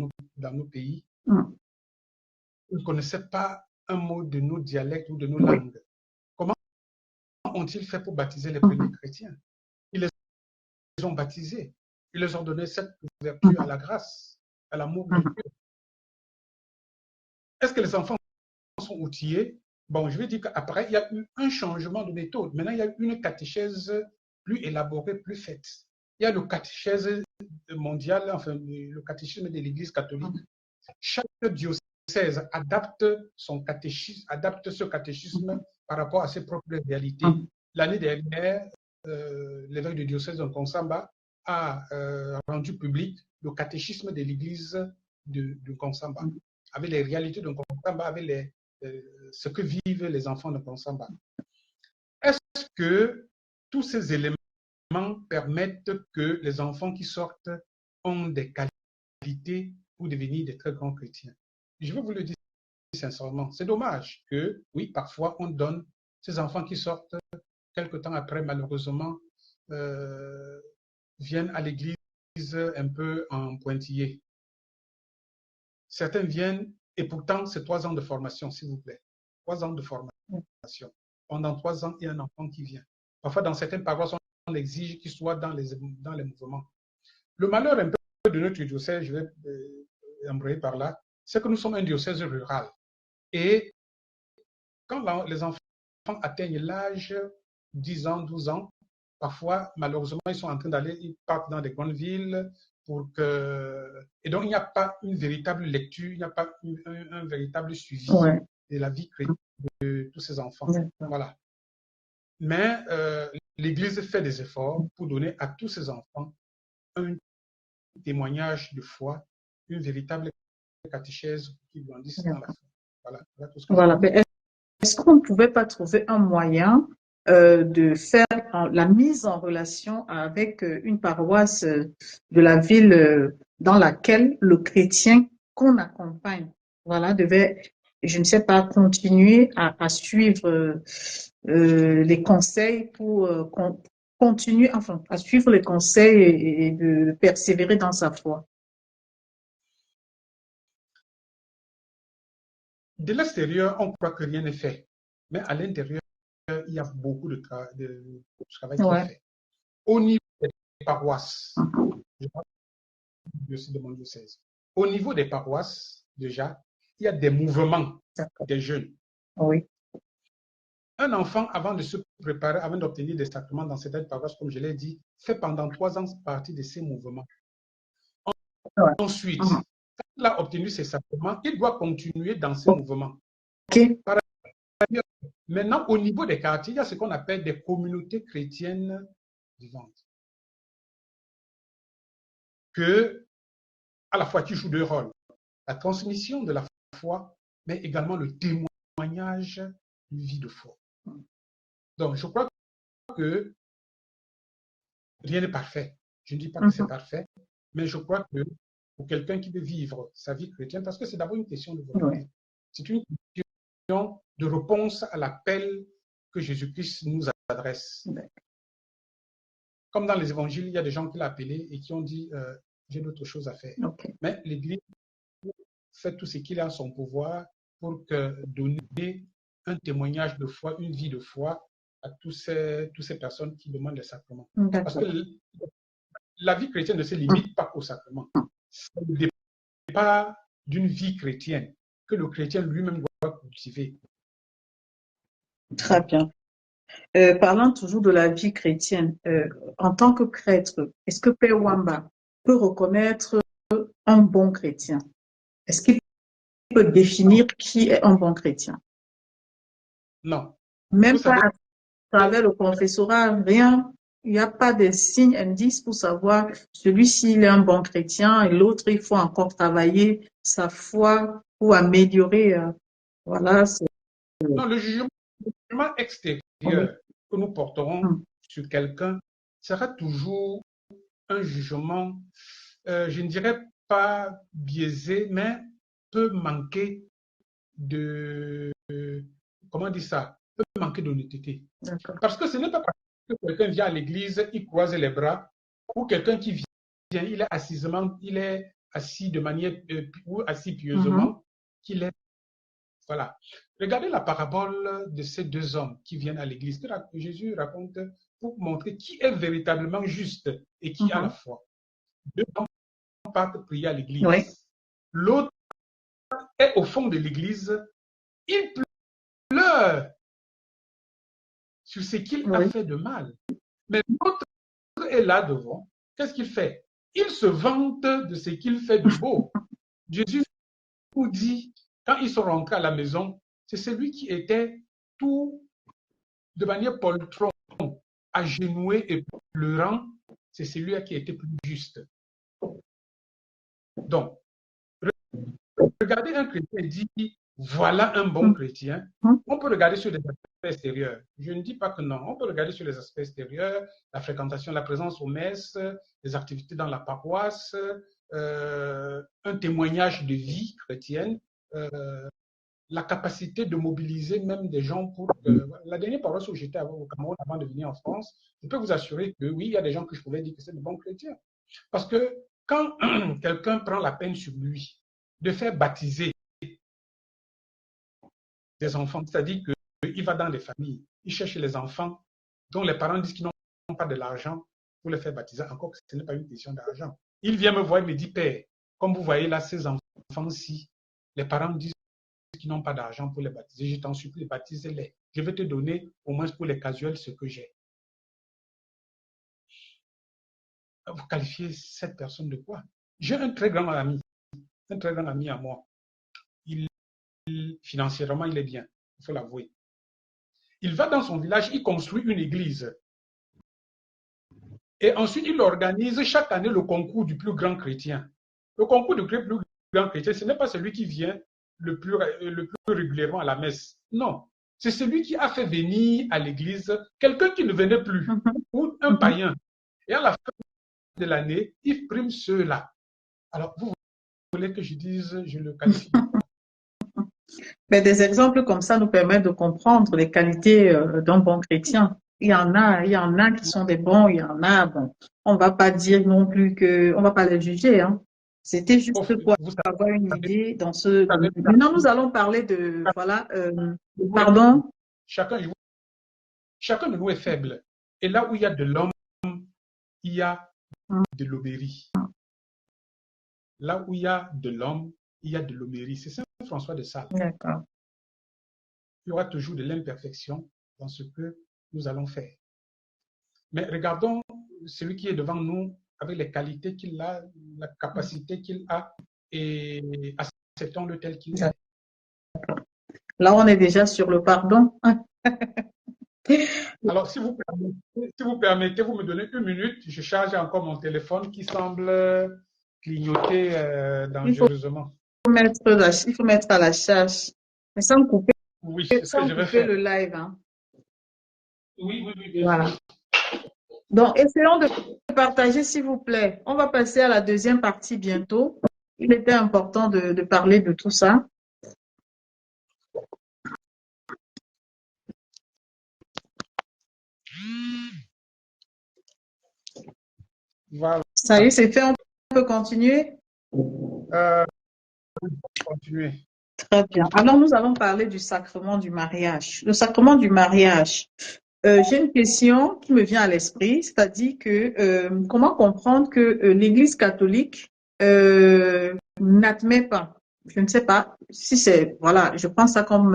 nos pays, ils ne connaissaient pas un mot de nos dialectes ou de nos langues. Comment ont-ils fait pour baptiser les premiers chrétiens? Ils les ont baptisés. Ils leur ont donné cette ouverture à la grâce, à l'amour de Dieu. Est-ce que les enfants sont outillés? Bon, je vais dire qu'après, il y a eu un changement de méthode. Maintenant, il y a une catéchèse plus élaborée, plus faite. Il y a le catéchèse mondial, enfin, le catéchisme de l'Église catholique. Chaque diocèse adapte son catéchisme, adapte ce catéchisme par rapport à ses propres réalités. L'année dernière, l'évêque du diocèse de Konsamba a rendu public le catéchisme de l'Église de Konsamba, avec les réalités de Konsamba, avec ce que vivent les enfants de Konsamba. Est-ce que tous ces éléments permettent que les enfants qui sortent ont des qualités pour devenir des très grands chrétiens? Je vais vous le dire sincèrement. C'est dommage que, oui, parfois on donne ces enfants qui sortent quelque temps après, malheureusement, viennent à l'église un peu en pointillé. Certains viennent, et pourtant, c'est 3 ans de formation, s'il vous plaît. 3 ans de formation. Pendant 3 ans, il y a un enfant qui vient. Parfois, dans certaines paroisses, on exige qu'il soit dans les mouvements. Le malheur un peu de notre diocèse, je vais embrayer par là, c'est que nous sommes un diocèse rural. Et quand les enfants atteignent l'âge 10 ans, 12 ans, parfois, malheureusement, ils sont en train d'aller, ils partent dans des grandes villes et donc il n'y a pas une véritable lecture, il n'y a pas un véritable suivi de la vie chrétienne de tous ces enfants. Voilà. Mais l'Église fait des efforts pour donner à tous ces enfants un témoignage de foi, une véritable catéchèse qui grandissent dans la foi. Voilà. Voilà. Est-ce qu'on ne pouvait pas trouver un moyen de faire la mise en relation avec une paroisse de la ville dans laquelle le chrétien qu'on accompagne, voilà, devait, je ne sais pas, continuer à suivre les conseils pour continuer, enfin, à suivre les conseils et de persévérer dans sa foi? De l'extérieur, on croit que rien n'est fait. Mais à l'intérieur, il y a beaucoup de travail qui est fait. Au niveau des paroisses, de mon diocèse, au niveau des paroisses, déjà, il y a des mouvements des jeunes. Oui. Un enfant, avant de se préparer, avant d'obtenir des sacrements dans certaines paroisses, comme je l'ai dit, fait pendant 3 ans partie de ces mouvements. Ensuite, quand il a obtenu ses sacrements, il doit continuer dans ces mouvements. Par ailleurs, maintenant, au niveau des quartiers, il y a ce qu'on appelle des communautés chrétiennes vivantes. Que, à la fois, qui jouent 2 rôles. La transmission de la foi, mais également le témoignage d'une vie de foi. Donc, je crois que rien n'est parfait. Je ne dis pas que c'est parfait, mais je crois que pour quelqu'un qui veut vivre sa vie chrétienne, parce que c'est d'abord une question de volonté. C'est une question de réponse à l'appel que Jésus-Christ nous adresse. Comme dans les évangiles, il y a des gens qui l'ont appelé et qui ont dit j'ai d'autres choses à faire. Mais l'Église fait tout ce qu'il a en son pouvoir pour donner un témoignage de foi, une vie de foi à toutes ces personnes qui demandent les sacrements. Parce que la vie chrétienne ne se limite pas au sacrement. Ça ne dépend pas d'une vie chrétienne que le chrétien lui-même doit cultiver. Très bien. Parlant toujours de la vie chrétienne, en tant que prêtre, est-ce que Père Wamba peut reconnaître un bon chrétien? Est-ce qu'il peut définir qui est un bon chrétien? Non. Même pas à travers le confessorat, rien. Il n'y a pas de signes, indices pour savoir celui-ci il est un bon chrétien et l'autre il faut encore travailler sa foi pour améliorer. Voilà. Non, le jugement extérieur que nous porterons sur quelqu'un sera toujours un jugement, je ne dirais pas biaisé, mais peut manquer de, comment dire ça, peut manquer d'honnêteté. Parce que ce n'est pas parce que quelqu'un vient à l'église, il croise les bras, ou quelqu'un qui il est assis de manière, ou assis pieusement, qu'il est, voilà. Regardez la parabole de ces deux hommes qui viennent à l'église. Jésus raconte pour montrer qui est véritablement juste et qui a la foi. Deux hommes partent prier à l'église. Oui. L'autre est au fond de l'église. Il pleure sur ce qu'il a fait de mal. Mais l'autre est là devant. Qu'est-ce qu'il fait? Il se vante de ce qu'il fait de beau. Jésus vous dit, quand ils sont rentrés à la maison, c'est celui qui était tout de manière poltron, agenoué et pleurant, c'est celui qui était plus juste. Donc, regardez un chrétien dit, voilà un bon chrétien. On peut regarder sur des aspects extérieurs. Je ne dis pas que non. On peut regarder sur les aspects extérieurs, la fréquentation, la présence aux messes, les activités dans la paroisse, un témoignage de vie chrétienne, la capacité de mobiliser même des gens pour... la dernière paroisse où j'étais au Cameroun avant de venir en France, je peux vous assurer que oui, il y a des gens que je pouvais dire que c'est de bons chrétiens. Parce que quand quelqu'un prend la peine sur lui de faire baptiser des enfants, c'est-à-dire qu'il va dans les familles, il cherche les enfants dont les parents disent qu'ils n'ont pas de l'argent pour les faire baptiser, encore que ce n'est pas une question d'argent. Il vient me voir et me dit, Père, comme vous voyez là, ces enfants-ci, les parents disent qui n'ont pas d'argent pour les baptiser, je t'en supplie, baptise-les. Je vais te donner, au moins pour les casuels, ce que j'ai. Vous qualifiez cette personne de quoi? J'ai un très grand ami à moi. Financièrement, il est bien, il faut l'avouer. Il va dans son village, il construit une église. Et ensuite, il organise chaque année le concours du plus grand chrétien. Le concours du plus grand chrétien, ce n'est pas celui qui vient le plus régulièrement à la messe. Non, c'est celui qui a fait venir à l'église quelqu'un qui ne venait plus, ou un païen. Et à la fin de l'année, il prime ceux-là. Alors, vous voulez que je dise, je le qualifie. Mais des exemples comme ça nous permettent de comprendre les qualités d'un bon chrétien. Il y en a qui sont des bons, il y en a, bon, on va pas dire non plus que, on va pas les juger, hein. C'était juste pour avoir une idée dans ce domaine. Maintenant, nous allons parler de, voilà, pardon. Chacun de nous est faible. Et là où il y a de l'homme, il y a de l'obérie. Là où il y a de l'homme, il y a de l'obérie. C'est Saint François de Sales. D'accord. Il y aura toujours de l'imperfection dans ce que nous allons faire. Mais regardons celui qui est devant nous avec les qualités qu'il a, la capacité qu'il a, et acceptons-le tel qu'il est. Là, on est déjà sur le pardon. Alors, si vous permettez, vous me donnez une minute, je charge encore mon téléphone qui semble clignoter dangereusement. Il faut mettre à la charge, mais sans couper, oui, c'est ce que je vais faire. Le live. Hein. Oui, bien voilà. sûr. Donc, essayons de partager, s'il vous plaît. On va passer à la deuxième partie bientôt. Il était important de parler de tout ça. Voilà. Ça y est, c'est fait. On peut continuer? Continuer. Très bien. Alors, nous allons parler du sacrement du mariage. Le sacrement du mariage. J'ai une question qui me vient à l'esprit, c'est-à-dire que comment comprendre que l'Église catholique n'admet pas, je ne sais pas si c'est, voilà, je prends ça comme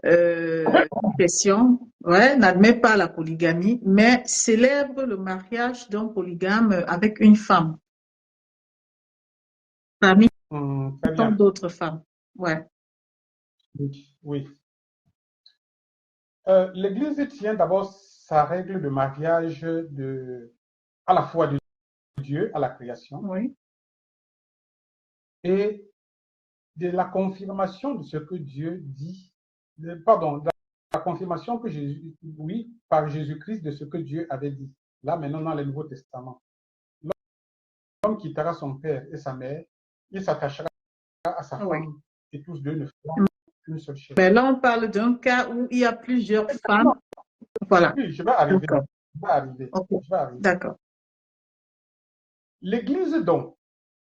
une question, ouais, n'admet pas la polygamie, mais célèbre le mariage d'un polygame avec une femme, parmi tant d'autres femmes. Ouais. Oui. L'Église tient d'abord sa règle de mariage à la fois de Dieu, à la création, oui. et de la confirmation de ce que Dieu dit, pardon, de la confirmation que Jésus, oui, par Jésus-Christ de ce que Dieu avait dit. Là, maintenant, dans le Nouveau Testament. L'homme quittera son père et sa mère, il s'attachera à sa femme, et tous deux ne feront qu'une seule chair. Mais là, on parle d'un cas où il y a plusieurs femmes. Voilà. Oui, je vais arriver. Okay. Je vais arriver. D'accord. L'Église, donc,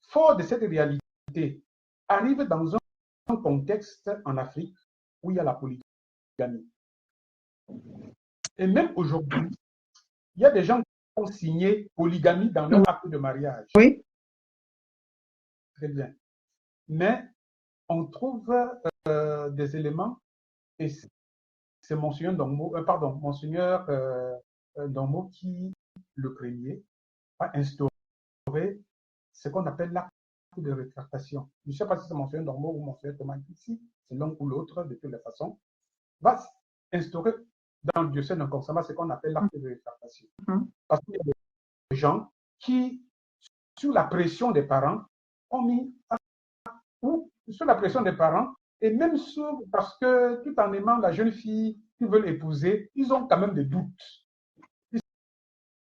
fort de cette réalité, arrive dans un contexte en Afrique où il y a la polygamie. Et même aujourd'hui, il y a des gens qui ont signé polygamie dans leur acte de mariage. Oui. Très bien. Mais on trouve des éléments, et c'est Monseigneur Ndongmo qui, le premier, a instauré ce qu'on appelle l'acte de rétractation. Je ne sais pas si c'est Monseigneur Ndongmo ou Monseigneur Thomas ici, c'est l'un ou l'autre, de toutes les façons, va instaurer dans le diocèse de Nkonsama ce qu'on appelle l'acte de rétractation. Parce qu'il y a des gens qui, sous la pression des parents, ont mis, ou sous la pression des parents, et même parce que tout en aimant la jeune fille qu'ils veulent épouser, ils ont quand même des doutes. Ils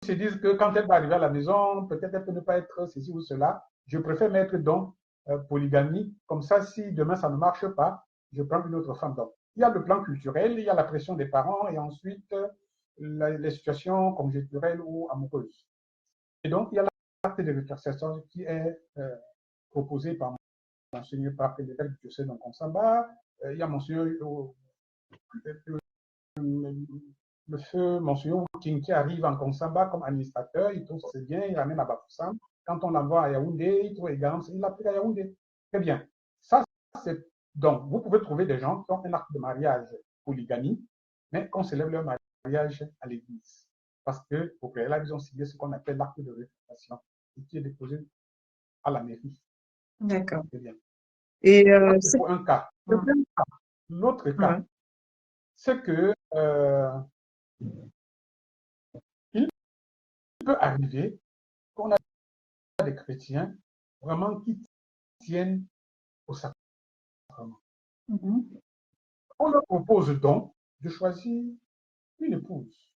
se disent que quand elle va arriver à la maison, peut-être elle peut ne pas être ceci ou cela. Je préfère mettre donc polygamie. Comme ça, si demain ça ne marche pas, je prends une autre femme. Donc, il y a le plan culturel, il y a la pression des parents et ensuite les situations conjoncturelles ou amoureuses. Et donc, il y a l'acte de rétractation qui est proposé par Monseigneur Pape, l'évêque du diocèse de Nkonsama. Il y a Monseigneur le feu Monseigneur King qui arrive en Nkonsama comme administrateur, il trouve c'est bien, il ramène à Bafoussam. Quand on l'envoie à Yaoundé, il trouve également, il l'applique à Yaoundé. Très bien. Ça, c'est donc, vous pouvez trouver des gens qui ont un acte de mariage polygamie, mais qu'on célèbre leur mariage à l'église. Parce qu'au préalable, ils ont signé ce qu'on appelle l'acte de rétractation, qui est déposé à la mairie. D'accord. Très bien. Et c'est pour un cas. L'autre cas, c'est que il peut arriver qu'on a des chrétiens vraiment qui tiennent au sacrement. On leur propose donc de choisir une épouse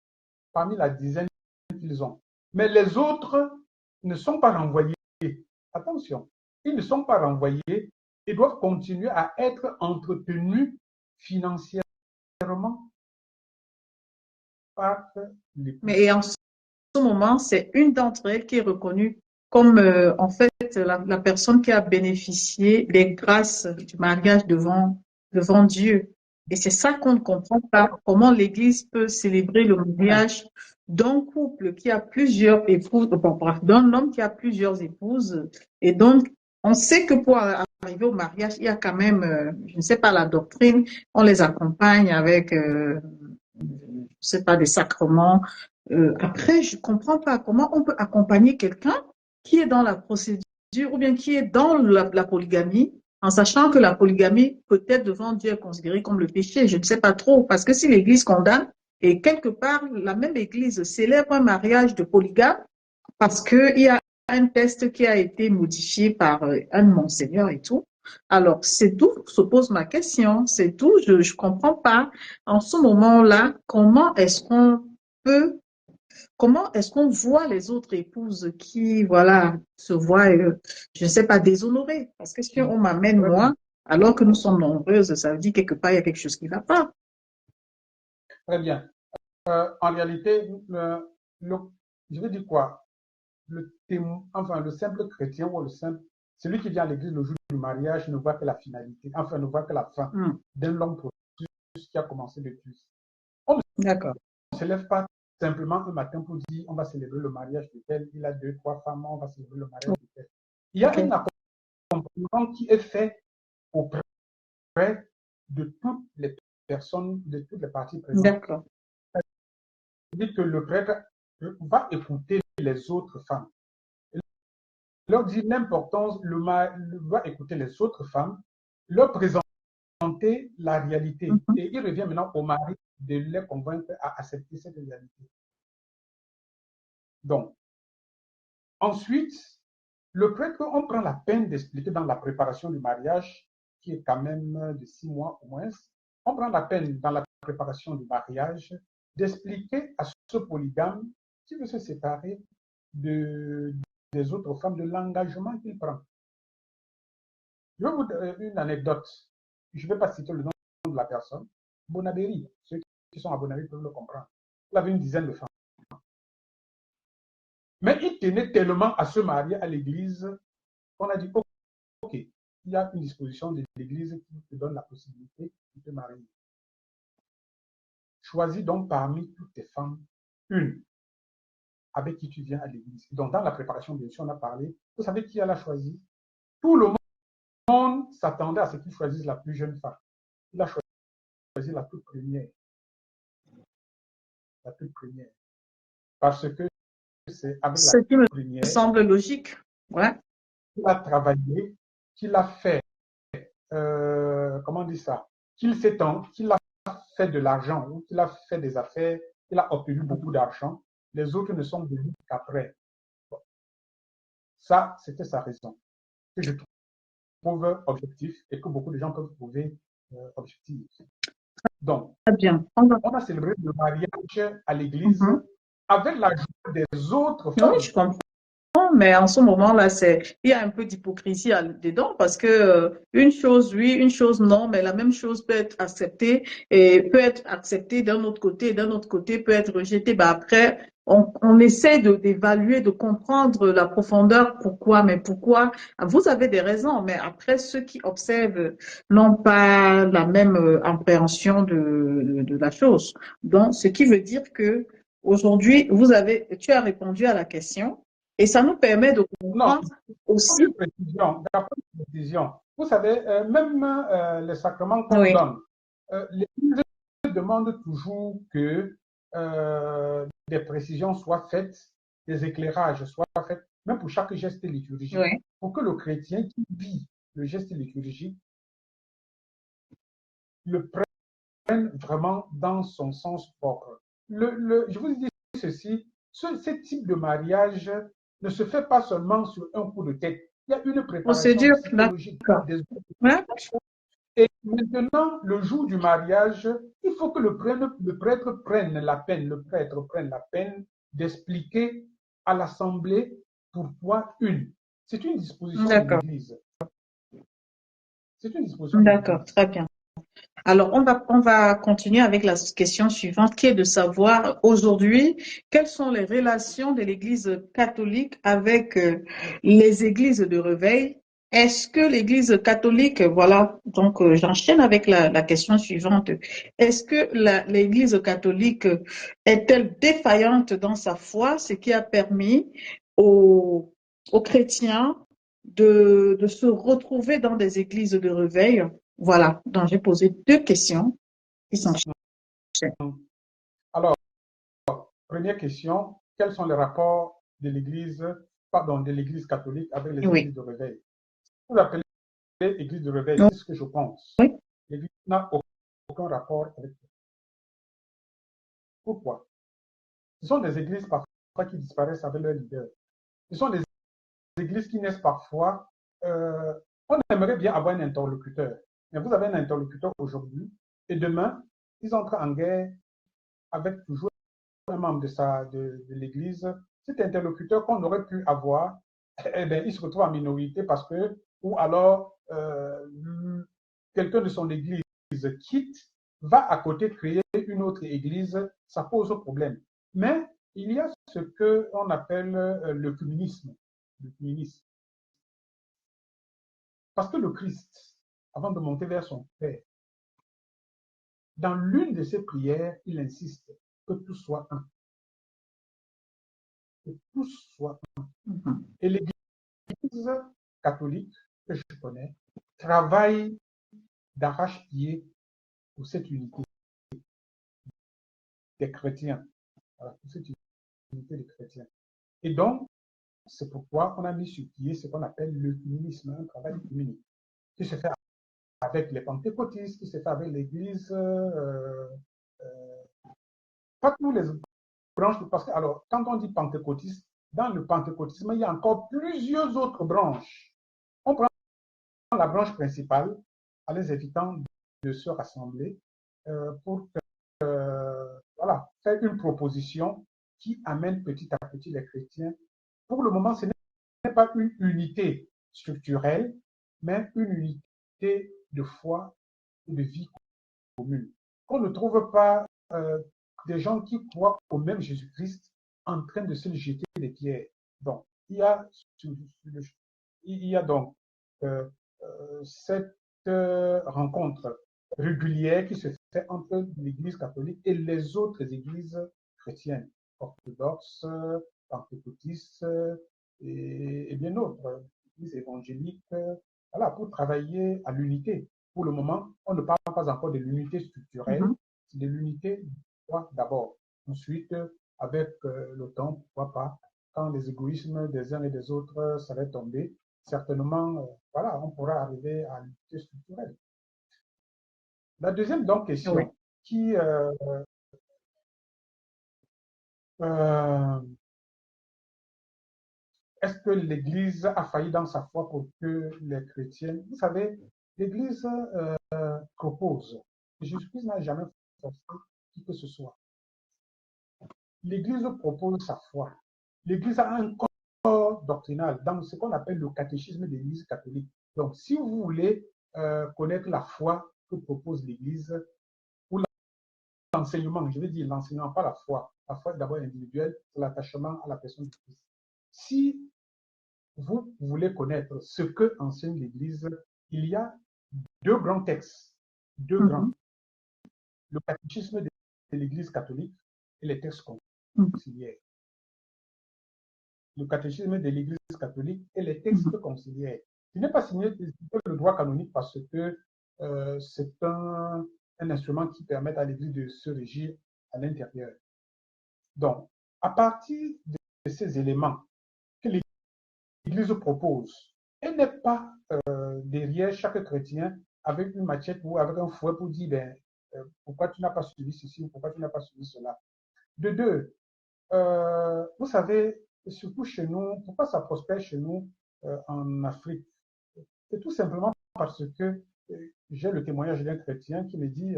parmi la dizaine qu'ils ont. Mais les autres ne sont pas renvoyés. Attention, ils ne sont pas renvoyés et doivent continuer à être entretenus financièrement par l'époux. Mais en ce moment, c'est une d'entre elles qui est reconnue comme en fait la personne qui a bénéficié des grâces du mariage devant Dieu. Et c'est ça qu'on ne comprend pas, comment l'Église peut célébrer le mariage d'un couple qui a plusieurs épouses, d'un homme qui a plusieurs épouses. Et donc, on sait que pour arriver au mariage, il y a quand même, je ne sais pas, la doctrine, on les accompagne avec, je ne sais pas, des sacrements. Après, je ne comprends pas comment on peut accompagner quelqu'un qui est dans la procédure ou bien qui est dans la polygamie, en sachant que la polygamie, peut-être devant Dieu, est considérée comme le péché. Je ne sais pas trop, parce que si l'Église condamne, et quelque part, la même Église célèbre un mariage de polygame, parce qu'il y a un texte qui a été modifié par un monseigneur et tout. Alors, c'est d'où se pose ma question, c'est d'où je ne comprends pas, en ce moment-là, comment est-ce qu'on voit les autres épouses qui, voilà, se voient, je ne sais pas, déshonorées? Parce que si on m'amène moi, alors que nous sommes nombreuses, ça veut dire quelque part, il y a quelque chose qui ne va pas. Très bien. En réalité, je veux dire quoi? Le simple chrétien ou celui qui vient à l'église le jour du mariage ne voit que la finalité, ne voit que la fin d'un long processus qui a commencé depuis. On ne se lève pas simplement un matin pour dire on va célébrer le mariage de tel, il a 2, 3 femmes, on va célébrer le mariage de tel. Il y a un accompagnement qui est fait auprès de toutes les personnes, de toutes les parties présentes. D'accord. C'est-à-dire que le prêtre va écouter les autres femmes. Leur dit l'importance, va écouter les autres femmes, leur présenter la réalité. Et il revient maintenant au mari de les convaincre à accepter cette réalité. Donc, ensuite, le prêtre, on prend la peine d'expliquer dans la préparation du mariage, qui est quand même de 6 mois au moins, on prend la peine dans la préparation du mariage d'expliquer à ce polygame qui veut se séparer des autres femmes de l'engagement qu'il prend. Je vais vous donner une anecdote. Je ne vais pas citer le nom de la personne. Bonabéry, ceux qui sont à Bonabéry peuvent le comprendre. Il avait une dizaine de femmes. Mais il tenaient tellement à se marier à l'église qu'on a dit, OK, il y a une disposition de l'église qui te donne la possibilité de te marier. Choisis donc parmi toutes tes femmes une avec qui tu viens à l'église. Donc, dans la préparation, bien sûr, on a parlé. Vous savez qui elle a choisi? Tout le monde s'attendait à ce qu'il choisisse la plus jeune femme. Il a choisi la toute première. La toute première. Parce que c'est avec la Ce qui me toute première semble logique. Ouais. qu'il a travaillé, qu'il a fait, comment on dit ça? Qu'il a fait de l'argent, ou qu'il a fait des affaires, qu'il a obtenu beaucoup d'argent. Les autres ne sont venus qu'après. Bon. Ça, c'était sa raison, que je trouve objectif et que beaucoup de gens peuvent trouver objectif. Donc, Très bien. on a célébré le mariage à l'église avec la joie des autres femmes. Oui, je comprends. Mais en ce moment-là, il y a un peu d'hypocrisie dedans parce que une chose oui, une chose non, mais la même chose peut être acceptée et peut être acceptée d'un autre côté, et d'un autre côté peut être rejetée. Ben après, on essaie d'évaluer, de comprendre la profondeur, pourquoi, mais pourquoi. Vous avez des raisons, mais après, ceux qui observent n'ont pas la même appréhension de la chose. Donc, ce qui veut dire que aujourd'hui, tu as répondu à la question. Et ça nous permet de Non, comprendre aussi. précision. Vous savez, même les sacrements qu'on Oui. donne, l'Église demande toujours que des précisions soient faites, des éclairages soient faits, même pour chaque geste liturgique, Oui. pour que le chrétien qui vit le geste liturgique le prenne vraiment dans son sens propre. Je vous dis ceci, ce type de mariage ne se fait pas seulement sur un coup de tête. Il y a une préparation Procédure, psychologique. d'accord. Ouais. Et maintenant, le jour du mariage, il faut que le prêtre prenne la peine, le prêtre prenne la peine d'expliquer à l'assemblée pourquoi une. C'est une disposition de D'accord. l'Église. C'est une disposition de D'accord, l'Église. très bien. Alors, on va continuer avec la question suivante, qui est de savoir aujourd'hui quelles sont les relations de l'Église catholique avec les églises de réveil. Est-ce que l'Église catholique, voilà, donc j'enchaîne avec la question suivante. Est-ce que l'Église catholique est-elle défaillante dans sa foi, ce qui a permis aux chrétiens de se retrouver dans des églises de réveil? Voilà, donc j'ai posé deux questions qui sont Alors, première question, quels sont les rapports de l'Église, pardon, de l'Église catholique avec les oui. églises de réveil? Vous appelez église de réveil, Donc, c'est ce que je pense. oui. L'Église n'a aucun rapport avec. Pourquoi? Ce sont des églises parfois qui disparaissent avec leur leader. Ce sont des églises qui naissent parfois. On aimerait bien avoir un interlocuteur, mais vous avez un interlocuteur aujourd'hui et demain, ils entrent en guerre avec toujours un membre de l'église. Cet interlocuteur qu'on aurait pu avoir, eh bien, il se retrouve en minorité parce que, ou alors, quelqu'un de son église quitte, va à côté créer une autre église, ça pose problème. Mais il y a ce qu'on appelle le communisme. Le communisme. Parce que le Christ, avant de monter vers son Père, dans l'une de ses prières, il insiste que tout soit un. Que tout soit un. Et l'Église catholique que je connais travaille d'arrache-pied pour cette unité des chrétiens. Voilà, pour cette unité des chrétiens. Et donc, c'est pourquoi on a mis sur pied ce qu'on appelle l'œcuménisme, un travail œcuménique, qui se fait avec les pentecôtistes, qui se fait avec l'Église, pas tous les branches, parce que, alors, quand on dit pentecôtiste, dans le pentecôtisme, il y a encore plusieurs autres branches. On prend la branche principale en les évitant de se rassembler pour voilà, faire une proposition qui amène petit à petit les chrétiens. Pour le moment, ce n'est pas une unité structurelle, mais une unité de foi et de vie commune. On ne trouve pas des gens qui croient au même Jésus-Christ en train de se jeter des pierres. Donc, il y a donc euh, cette rencontre régulière qui se fait entre l'Église catholique et les autres églises chrétiennes, orthodoxes, pentecôtistes et bien d'autres, églises évangéliques, voilà, pour travailler à l'unité. Pour le moment, on ne parle pas encore de l'unité structurelle, c'est de l'unité d'abord. Ensuite, avec le temps, pourquoi pas, quand les égoïsmes des uns et des autres seraient tombés, certainement, voilà, on pourra arriver à l'unité structurelle. La deuxième donc Oui. question, qui euh, est-ce que l'Église a failli dans sa foi pour que les chrétiens, vous savez, l'Église propose. Jésus-Christ n'a jamais forcé qui que ce soit. L'Église propose sa foi. L'Église a un corps doctrinal dans ce qu'on appelle le catéchisme de l'Église catholique. Donc, si vous voulez connaître la foi que propose l'Église, ou l'enseignement, je veux dire l'enseignement, pas la foi. La foi est d'abord individuelle, c'est l'attachement à la personne de Christ. Si vous voulez connaître ce que enseigne l'Église, il y a deux grands textes, deux grands. Le catéchisme de l'Église catholique et les textes conciliaires. Le catéchisme de l'Église catholique et les textes conciliaires. Il n'est pas signé le droit canonique parce que c'est un instrument qui permet à l'Église de se régir à l'intérieur. Donc, à partir de ces éléments que l'Église propose, elle n'est pas derrière chaque chrétien avec une machette ou avec un fouet pour dire ben, pourquoi tu n'as pas suivi ceci ou pourquoi tu n'as pas suivi cela. De deux, vous savez, surtout chez nous, pourquoi ça prospère chez nous en Afrique? C'est tout simplement parce que j'ai le témoignage d'un chrétien qui me dit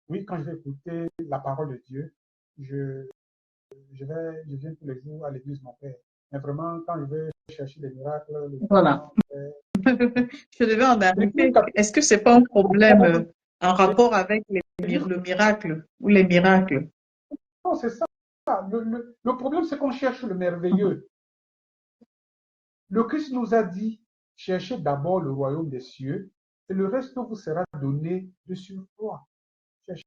oui, quand je vais écouter la parole de Dieu, je viens tous les jours à l'église, mon père. Mais vraiment, quand je vais chercher des miracles, Voilà. Je devais en arriver. catholique, Est-ce que c'est pas un problème en rapport avec le miracle ou les miracles? non, c'est ça. Le problème, c'est qu'on cherche le merveilleux. Le Christ nous a dit, cherchez d'abord le royaume des cieux et le reste vous sera donné de surcroît. Cherchez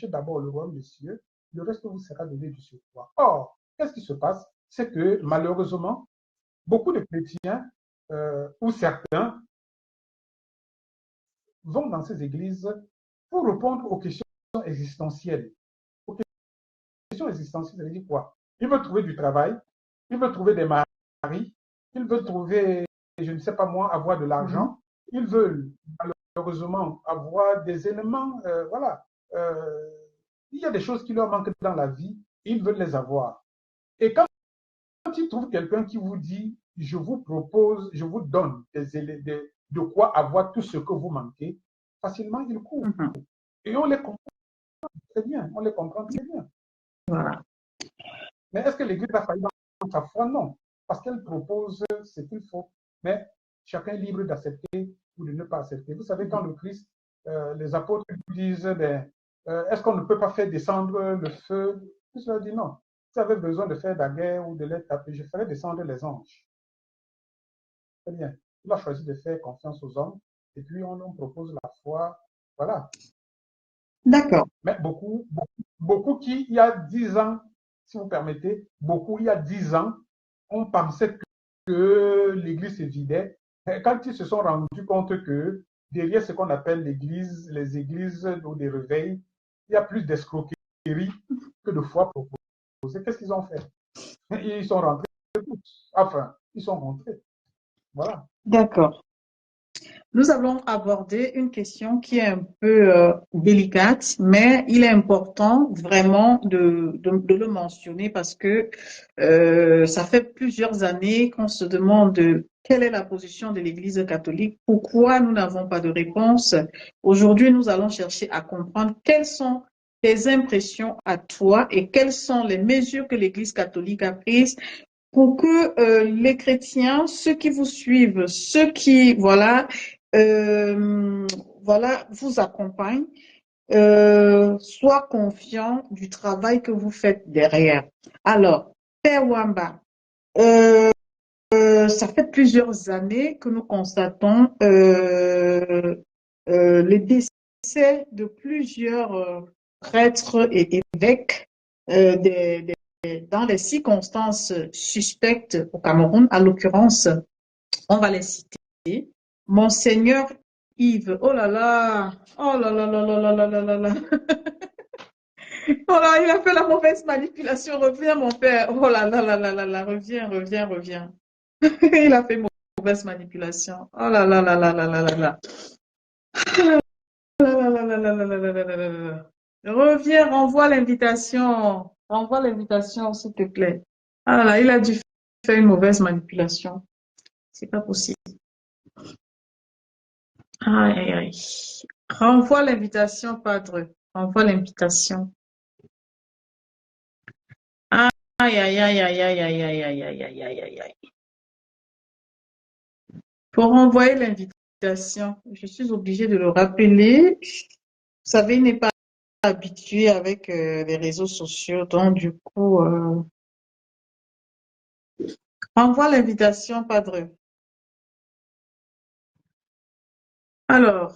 d'abord le royaume des cieux, le reste vous sera donné du surcroît. Or, qu'est-ce qui se passe? C'est que malheureusement, beaucoup de chrétiens ou certains vont dans ces églises pour répondre aux questions existentielles. Aux questions existentielles, ça veut dire quoi? Ils veulent trouver du travail, ils veulent trouver des maris, ils veulent trouver, je ne sais pas moi, avoir de l'argent, ils veulent malheureusement avoir des éléments, voilà. Il y a des choses qui leur manquent dans la vie, ils veulent les avoir. Et quand ils trouvent quelqu'un qui vous dit, je vous propose, je vous donne de quoi avoir tout ce que vous manquez, facilement ils courent. Et on les comprend très bien, on les comprend très bien. Voilà. Mais est-ce que l'Église a failli dans sa foi? Non, parce qu'elle propose ce qu'il faut. Mais chacun est libre d'accepter ou de ne pas accepter. Vous savez, quand le Christ, les apôtres disent, ben, est-ce qu'on ne peut pas faire descendre le feu? Christ leur dit non. Si vous avez besoin de faire la guerre ou de les taper, je ferai descendre les anges. Très bien. Il a choisi de faire confiance aux hommes et puis on propose la foi. Voilà. D'accord. Mais beaucoup qui, il y a 10 ans, si vous permettez, beaucoup, il y a 10 ans, on pensait que l'Église se vidait. Et quand ils se sont rendus compte que derrière ce qu'on appelle l'Église, les églises ou des réveils, il y a plus d'escroquerie que de foi proposée. Qu'est-ce qu'ils ont fait? Ils sont rentrés tous. Enfin, ils sont rentrés. Voilà. D'accord. Nous allons aborder une question qui est un peu délicate, mais il est important vraiment de le mentionner parce que ça fait plusieurs années qu'on se demande quelle est la position de l'Église catholique, pourquoi nous n'avons pas de réponse. Aujourd'hui, nous allons chercher à comprendre quelles sont tes impressions à toi et quelles sont les mesures que l'Église catholique a prises pour que les chrétiens, ceux qui vous suivent, ceux qui, voilà, voilà, vous accompagnent, soient confiants du travail que vous faites derrière. Alors, Père Wamba, Euh, Ça fait plusieurs années que nous constatons le décès de plusieurs prêtres et évêques dans les circonstances suspectes au Cameroun. À l'occurrence, on va les citer. Monseigneur Yves, oh là là, oh là là là là là là là là là. Oh là, il a fait la mauvaise manipulation. Reviens, mon père. Oh là là là là là là, reviens, reviens, reviens. Il a fait une mauvaise manipulation. Oh là là là là là là là là. Là là là là là là là là là là là. Reviens, renvoie l'invitation. Renvoie l'invitation, s'il te plaît. Ah là, il a dû faire une mauvaise manipulation. C'est pas possible. Aïe, aïe, aïe. Renvoie l'invitation, padre. Renvoie l'invitation. Aïe, aïe, aïe, aïe, aïe, aïe, aïe, aïe, aïe, aïe, aïe, aïe, aïe. Pour renvoyer l'invitation, je suis obligée de le rappeler. Vous savez, il n'est pas habitué avec les réseaux sociaux, donc du coup, renvoie l'invitation, padre. Alors,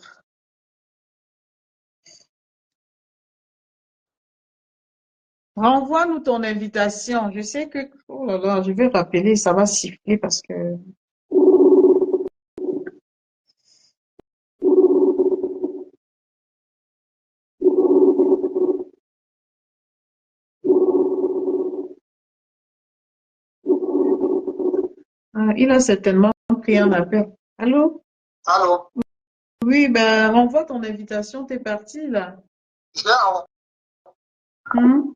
renvoie-nous ton invitation. Je sais que, oh là là, je vais rappeler, ça va siffler parce que, il a certainement pris un appel. Allô? Allô? Oui, ben, renvoie ton invitation, t'es parti là. Je l'ai envoyé. Hein?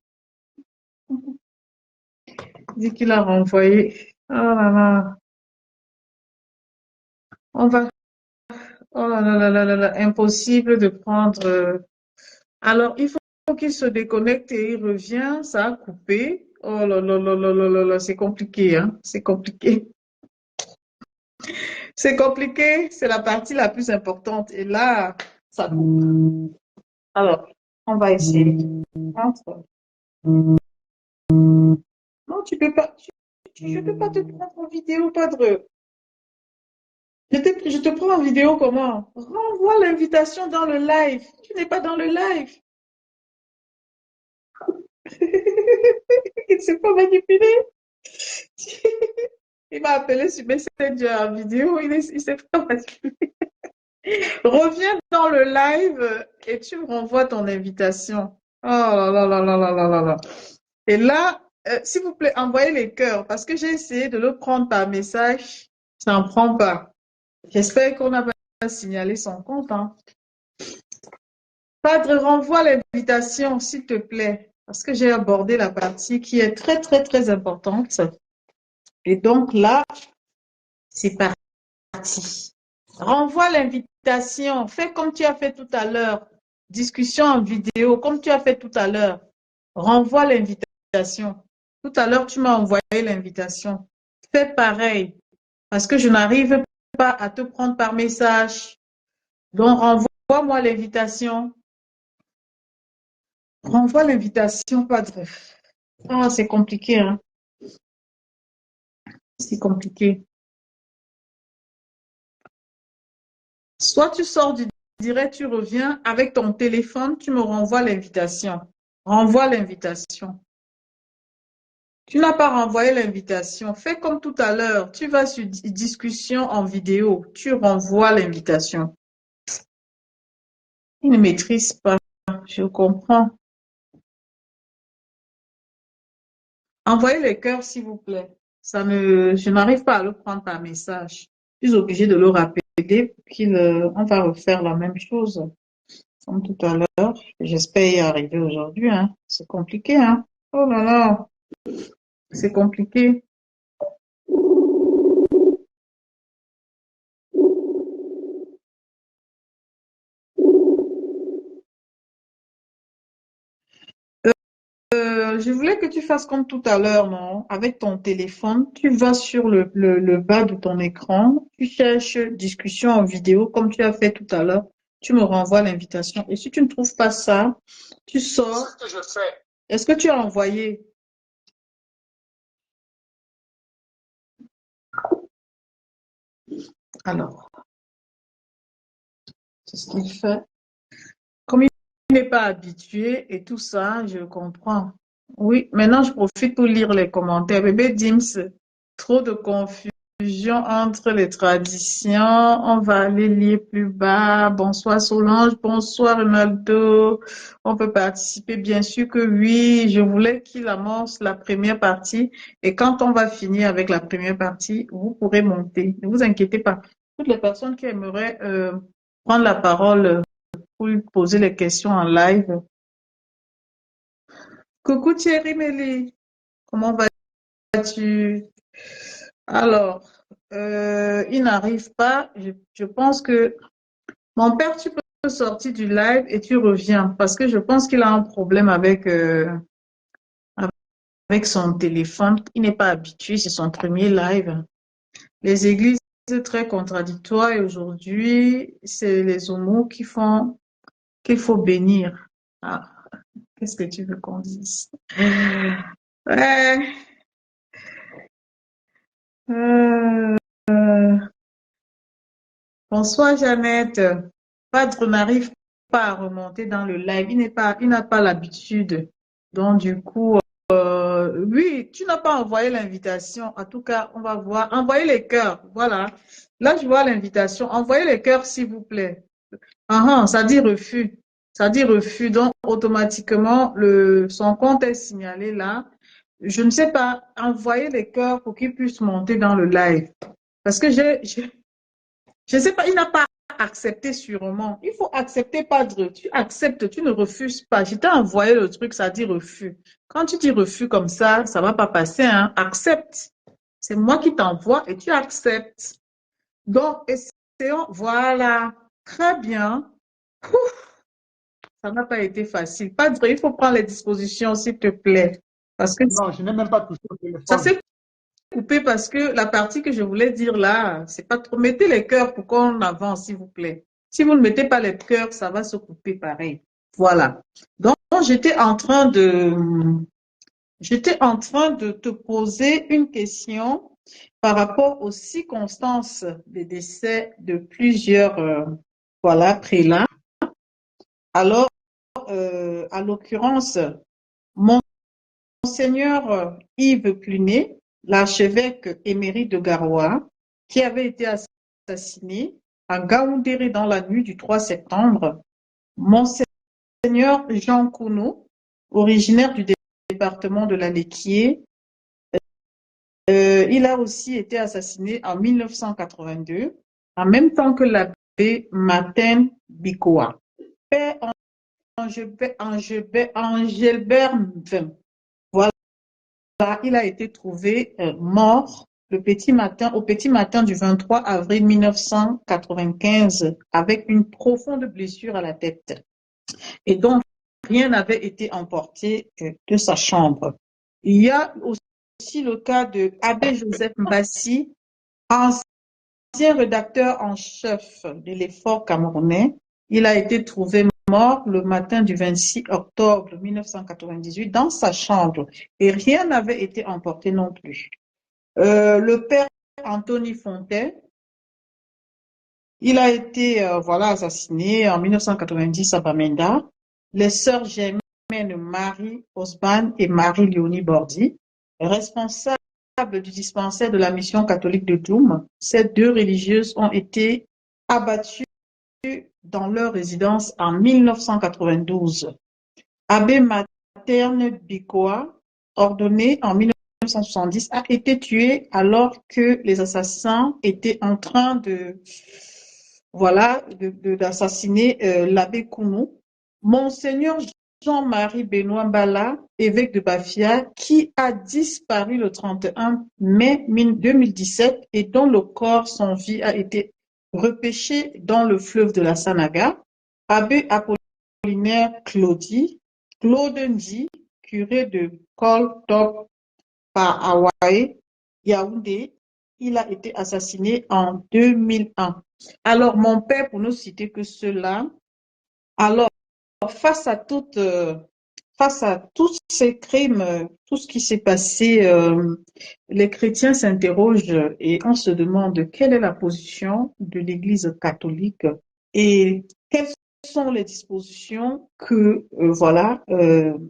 Dit qu'il a renvoyé. Oh là là. On va. Oh là là là là là là. Impossible de prendre. Alors, il faut qu'il se déconnecte et il revient. Ça a coupé. Oh là là là là là là là. C'est compliqué, hein. C'est compliqué. C'est compliqué. C'est la partie la plus importante. Et là, ça coupe. Alors, on va essayer. Entre. Non, tu peux pas. Je peux pas te prendre en vidéo, padre. Je te prends en vidéo comment? Renvoie l'invitation dans le live. Tu n'es pas dans le live. Il ne s'est pas manipulé. Il m'a appelé sur Messenger en vidéo. Il s'est pas manipulé. Reviens dans le live et tu me renvoies ton invitation. Oh là là là là là là là là. Et là, s'il vous plaît, envoyez les cœurs parce que j'ai essayé de le prendre par message. Ça n'en prend pas. J'espère qu'on n'a pas signalé son compte, hein. Padre, renvoie l'invitation, s'il te plaît, parce que j'ai abordé la partie qui est très, très, très importante. Et donc là, c'est parti. Renvoie l'invitation. Fais comme tu as fait tout à l'heure. Discussion en vidéo, comme tu as fait tout à l'heure. Renvoie l'invitation. Tout à l'heure, tu m'as envoyé l'invitation. Fais pareil, parce que je n'arrive pas à te prendre par message. Donc, renvoie-moi l'invitation. Renvoie l'invitation, Padre. Ah, c'est compliqué, hein. C'est compliqué. Soit tu sors du direct, tu reviens avec ton téléphone, tu me renvoies l'invitation. Renvoie l'invitation. Tu n'as pas renvoyé l'invitation. Fais comme tout à l'heure. Tu vas sur discussion en vidéo. Tu renvoies l'invitation. Il ne maîtrise pas. Je comprends. Envoyez les cœurs, s'il vous plaît. Je n'arrive pas à le prendre par message. Je suis obligée de le rappeler on va refaire la même chose comme tout à l'heure. J'espère y arriver aujourd'hui, hein. C'est compliqué, hein. Oh là là, c'est compliqué. Je voulais que tu fasses comme tout à l'heure, non? Avec ton téléphone, tu vas sur le bas de ton écran, tu cherches discussion en vidéo comme tu as fait tout à l'heure. Tu me renvoies l'invitation. Et si tu ne trouves pas ça, tu sors. Ce que je fais. Est-ce que tu as envoyé? Alors, c'est ce qu'il fait. Comme il n'est pas habitué et tout ça, je comprends. Oui, maintenant je profite pour lire les commentaires. Bébé Dims, trop de confusion entre les traditions. On va aller lire plus bas. Bonsoir Solange, bonsoir Ronaldo. On peut participer, bien sûr que oui. Je voulais qu'il amorce la première partie. Et quand on va finir avec la première partie, vous pourrez monter. Ne vous inquiétez pas. Toutes les personnes qui aimeraient prendre la parole pour lui poser les questions en live. Coucou Thierry Mélie, comment vas-tu? Alors, il n'arrive pas. Je pense que mon père, tu peux sortir du live et tu reviens parce que je pense qu'il a un problème avec son téléphone. Il n'est pas habitué, c'est son premier live. Les églises sont très contradictoires et aujourd'hui, c'est les homos qui font qu'il faut bénir. Ah, qu'est-ce que tu veux qu'on dise? Ouais. Euh, Bonsoir Jeannette. Padre n'arrive pas à remonter dans le live. Il n'a pas l'habitude. Donc du coup, oui, tu n'as pas envoyé l'invitation. En tout cas, on va voir. Envoyez les cœurs. Voilà. Là, je vois l'invitation. Envoyez les cœurs, s'il vous plaît. Ça dit refus. Ça dit refus. Donc automatiquement, son compte est signalé là. Je ne sais pas. Envoyez les cœurs pour qu'il puisse monter dans le live. Parce que je ne sais pas, il n'a pas accepté sûrement. Il faut accepter, Padre. Tu acceptes, tu ne refuses pas. Je t'ai envoyé le truc, ça dit refus. Quand tu dis refus comme ça ne va pas passer, hein. Accepte. C'est moi qui t'envoie et tu acceptes. Donc, essayons. Voilà. Très bien. Ouf, ça n'a pas été facile. Padre, il faut prendre les dispositions, s'il te plaît. Parce que Non, je n'ai même pas touché au ça téléphone. s'est coupé parce que la partie que je voulais dire là, c'est pas trop. Mettez les cœurs pour qu'on avance, s'il vous plaît. Si vous ne mettez pas les cœurs, ça va se couper pareil. Voilà. Donc, j'étais en train de te poser une question par rapport aux circonstances des décès de plusieurs, voilà, prélats. Alors, à l'occurrence, Monseigneur Yves Clunet, l'archevêque émérite de Garoua, qui avait été assassiné à Gaoundéré dans la nuit du 3 septembre. Monseigneur Jean Kounou, originaire du département de l'Alequier, il a aussi été assassiné en 1982, en même temps que l'abbé Martin Bikoa. Père Angelbert, voilà. Il a été trouvé mort au petit matin du 23 avril 1995 avec une profonde blessure à la tête. Et donc, rien n'avait été emporté de sa chambre. Il y a aussi le cas de Abbé Joseph Mbassi, ancien rédacteur en chef de l'Effort camerounais. Il a été trouvé mort le matin du 26 octobre 1998 dans sa chambre et rien n'avait été emporté non plus. Le père Anthony Fontaine, il a été assassiné en 1990 à Bamenda. Les sœurs Germaine Marie Osban et Marie-Léonie Bordy, responsables du dispensaire de la mission catholique de Doum, ces deux religieuses ont été abattues dans leur résidence en 1992. Abbé Materne Bikoa, ordonné en 1970, a été tué alors que les assassins étaient en train d'assassiner l'abbé Kounou. Monseigneur Jean-Marie Benoît Bala, évêque de Bafia, qui a disparu le 31 mai 2017 et dont le corps sans vie a été repêché dans le fleuve de la Sanaga. Abbé Apollinaire Claude Ndi, curé de Koltop par Hawaï, Yaoundé, il a été assassiné en 2001. Alors, mon père, pour ne citer que cela, alors, face à face à tous ces crimes, tout ce qui s'est passé, les chrétiens s'interrogent et on se demande quelle est la position de l'Église catholique et quelles sont les dispositions que voilà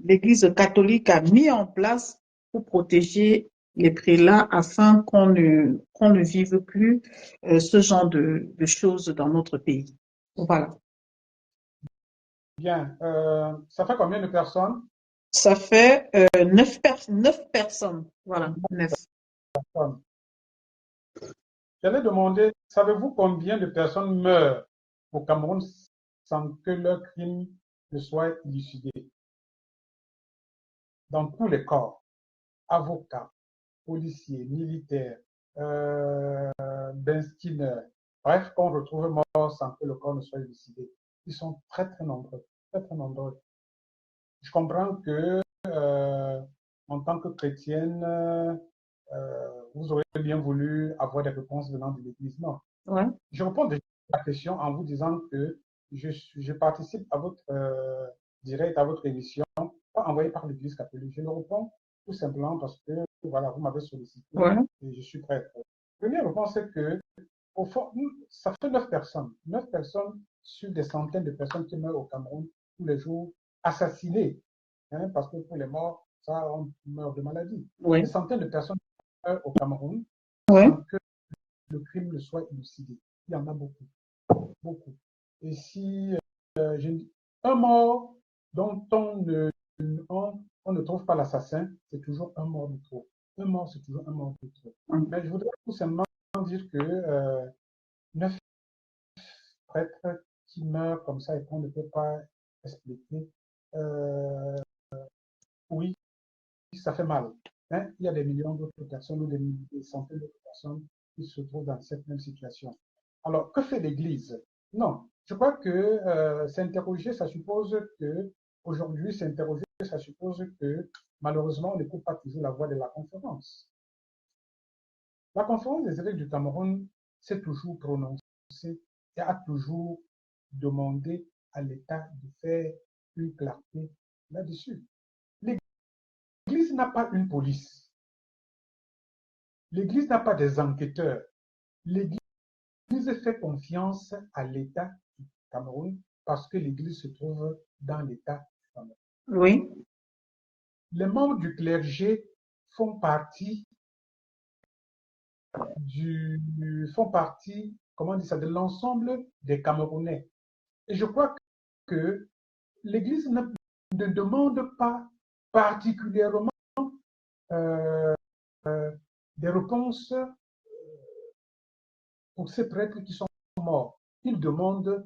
l'Église catholique a mis en place pour protéger les prélats afin qu'on ne vive plus ce genre de choses dans notre pays. Voilà. Bien. Ça fait combien de personnes? Ça fait 9 personnes. Voilà, 9. J'allais demander, savez-vous combien de personnes meurent au Cameroun sans que leur crime ne soit élucidé? Dans tous les corps, avocats, policiers, militaires, Benskinner, bref, qu'on retrouve mort sans que le corps ne soit élucidé. Ils sont très très nombreux, très très nombreux. Je comprends que en tant que chrétienne, vous aurez bien voulu avoir des réponses venant de l'Église. Non. Ouais. Je réponds déjà à la question en vous disant que je participe à votre direct, à votre émission, pas envoyé par l'Église catholique. Je le réponds tout simplement parce que voilà, vous m'avez sollicité Ouais. et je suis prêt. La première réponse, c'est que au fond, ça fait 9 personnes. 9 personnes sur des centaines de personnes qui meurent au Cameroun tous les jours, assassinées. Hein, parce que pour les morts, ça, on meurt de maladie. Ouais. Des centaines de personnes meurent au Cameroun Ouais. sans que le crime ne soit élucidé. Il y en a beaucoup. Beaucoup. Et si un mort dont on ne trouve pas l'assassin, c'est toujours un mort de trop. Un mort, c'est toujours un mort de trop. Mais je voudrais tout simplement dire que 9 prêtres qui meurent comme ça et qu'on ne peut pas expliquer, oui, ça fait mal. Hein? Il y a des millions d'autres personnes ou des centaines d'autres personnes qui se trouvent dans cette même situation. Alors, que fait l'Église? Non, je crois que s'interroger, ça suppose que, aujourd'hui, s'interroger, ça suppose que, malheureusement, on n'écoute pas toujours la voix de la conférence. La conférence des évêques du Cameroun s'est toujours prononcée et a toujours demandé à l'État de faire une clarté là-dessus. L'Église n'a pas une police. L'Église n'a pas des enquêteurs. L'Église fait confiance à l'État du Cameroun parce que l'Église se trouve dans l'État du Cameroun. Oui. Les membres du clergé font partie comment on dit ça, de l'ensemble des Camerounais. Et je crois que l'Église ne demande pas particulièrement euh, des réponses pour ces prêtres qui sont morts. Il demande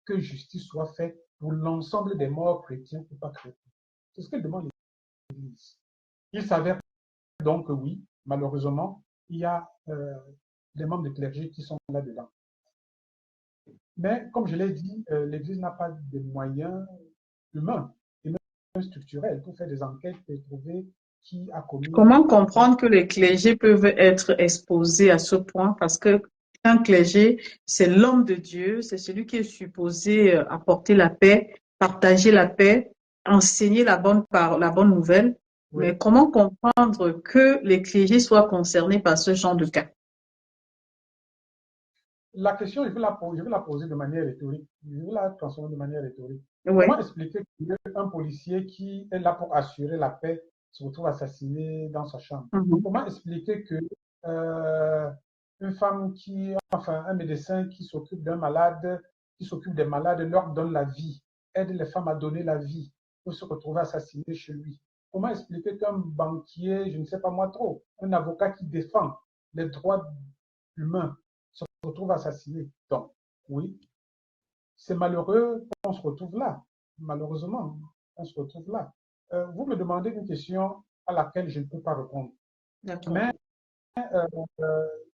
que justice soit faite pour l'ensemble des morts chrétiens ou pas chrétiens. C'est ce que demande l'Église. Il s'avère donc que oui, malheureusement, il y a des membres du clergé qui sont là-dedans. Mais comme je l'ai dit, l'Église n'a pas de moyens humains et même structurels pour faire des enquêtes et trouver qui a commis. Comment comprendre que les clergés peuvent être exposés à ce point? Parce que un clergé, c'est l'homme de Dieu, c'est celui qui est supposé apporter la paix, partager la paix, enseigner la bonne nouvelle. Oui. Mais comment comprendre que les clergés soient concernés par ce genre de cas? La question, je vais la poser de manière rhétorique. Je vais la transformer de manière rhétorique. Oui. Comment expliquer qu'un policier qui est là pour assurer la paix se retrouve assassiné dans sa chambre? Comment expliquer que une femme un médecin qui s'occupe d'un malade, qui s'occupe des malades, leur donne la vie, aide les femmes à donner la vie, pour se retrouver assassiné chez lui? Comment expliquer qu'un banquier, je ne sais pas moi trop, un avocat qui défend les droits humains se retrouve assassiné? Donc, oui, c'est malheureux qu'on se retrouve là. Malheureusement, on se retrouve là. Vous me demandez une question à laquelle je ne peux pas répondre. Mais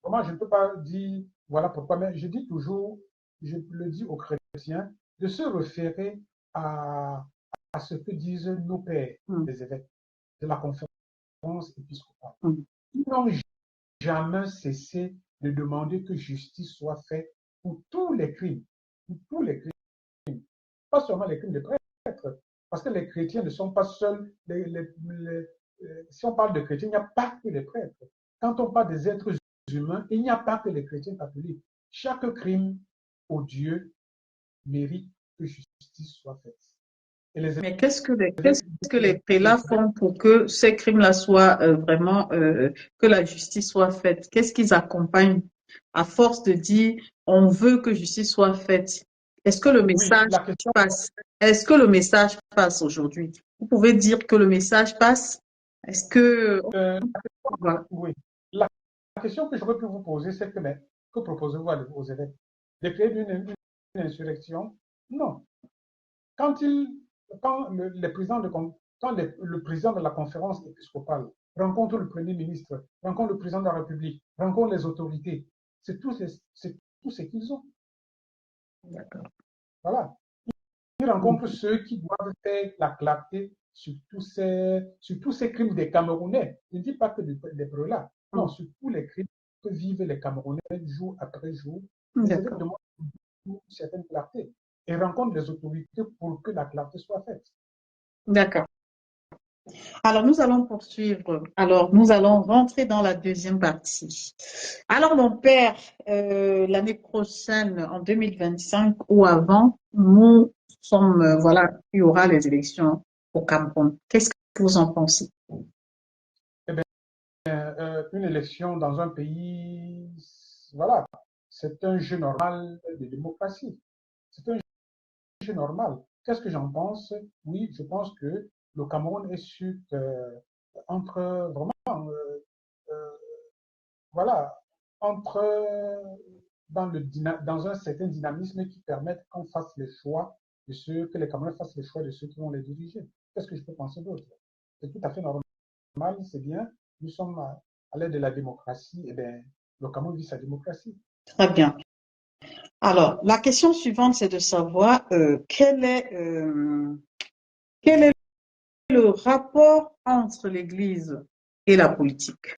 comment je ne peux pas dire voilà pourquoi, mais je dis toujours, je le dis aux chrétiens, de se référer à ce que disent nos pères, les évêques de la conférence épiscopale. Ils n'ont jamais cessé de demander que justice soit faite pour tous les crimes, pas seulement les crimes de prêtres, Parce que les chrétiens ne sont pas seuls. Si on parle de chrétiens, il n'y a pas que les prêtres. Quand on parle des êtres humains, il n'y a pas que les chrétiens catholiques. Chaque crime odieux mérite que justice soit faite. Et Mais qu'est-ce que les prélats font pour que ces crimes-là soient vraiment, que la justice soit faite? Qu'est-ce qu'ils accompagnent à force de dire on veut que justice soit faite? Est-ce que le Oui, message la question, passe? Est-ce que le message passe aujourd'hui? Vous pouvez dire que le message passe? Est-ce que, euh, voilà. oui. La question que j'aurais pu vous poser, c'est que, mais, que proposez-vous aux évêques? De créer une insurrection? Non. Quand, quand le président de la conférence épiscopale rencontre le premier ministre, rencontre le président de la République, rencontre les autorités, c'est tout ce qu'ils ont. Voilà. Ils rencontrent ceux qui doivent faire la clarté sur tous ces crimes des Camerounais. Je ne dis pas que des prélats. Non, sur tous les crimes que vivent les Camerounais jour après jour. Les évêques demandent une certaine clarté et rencontrent les autorités pour que la clarté soit faite. D'accord. Alors, nous allons poursuivre. Alors, nous allons rentrer dans la deuxième partie. Alors, mon père, l'année prochaine, en 2025 ou avant, nous sommes, voilà, il y aura les élections au Cameroun. Qu'est-ce que vous en pensez? Eh bien, une élection dans un pays, voilà, c'est un jeu normal de démocratie. C'est un jeu normal. Qu'est-ce que j'en pense? Oui, je pense que le Cameroun est sur, entre vraiment, voilà, entre dans un certain dynamisme qui permette qu'on fasse les choix de ceux, que les Camerounais fassent les choix de ceux qui vont les diriger. Qu'est-ce que je peux penser d'autre? C'est tout à fait normal, c'est bien. Nous sommes à l'ère de la démocratie, et bien, le Cameroun vit sa démocratie. Très bien. Alors, la question suivante, c'est de savoir quel est le rapport entre l'Église et la politique.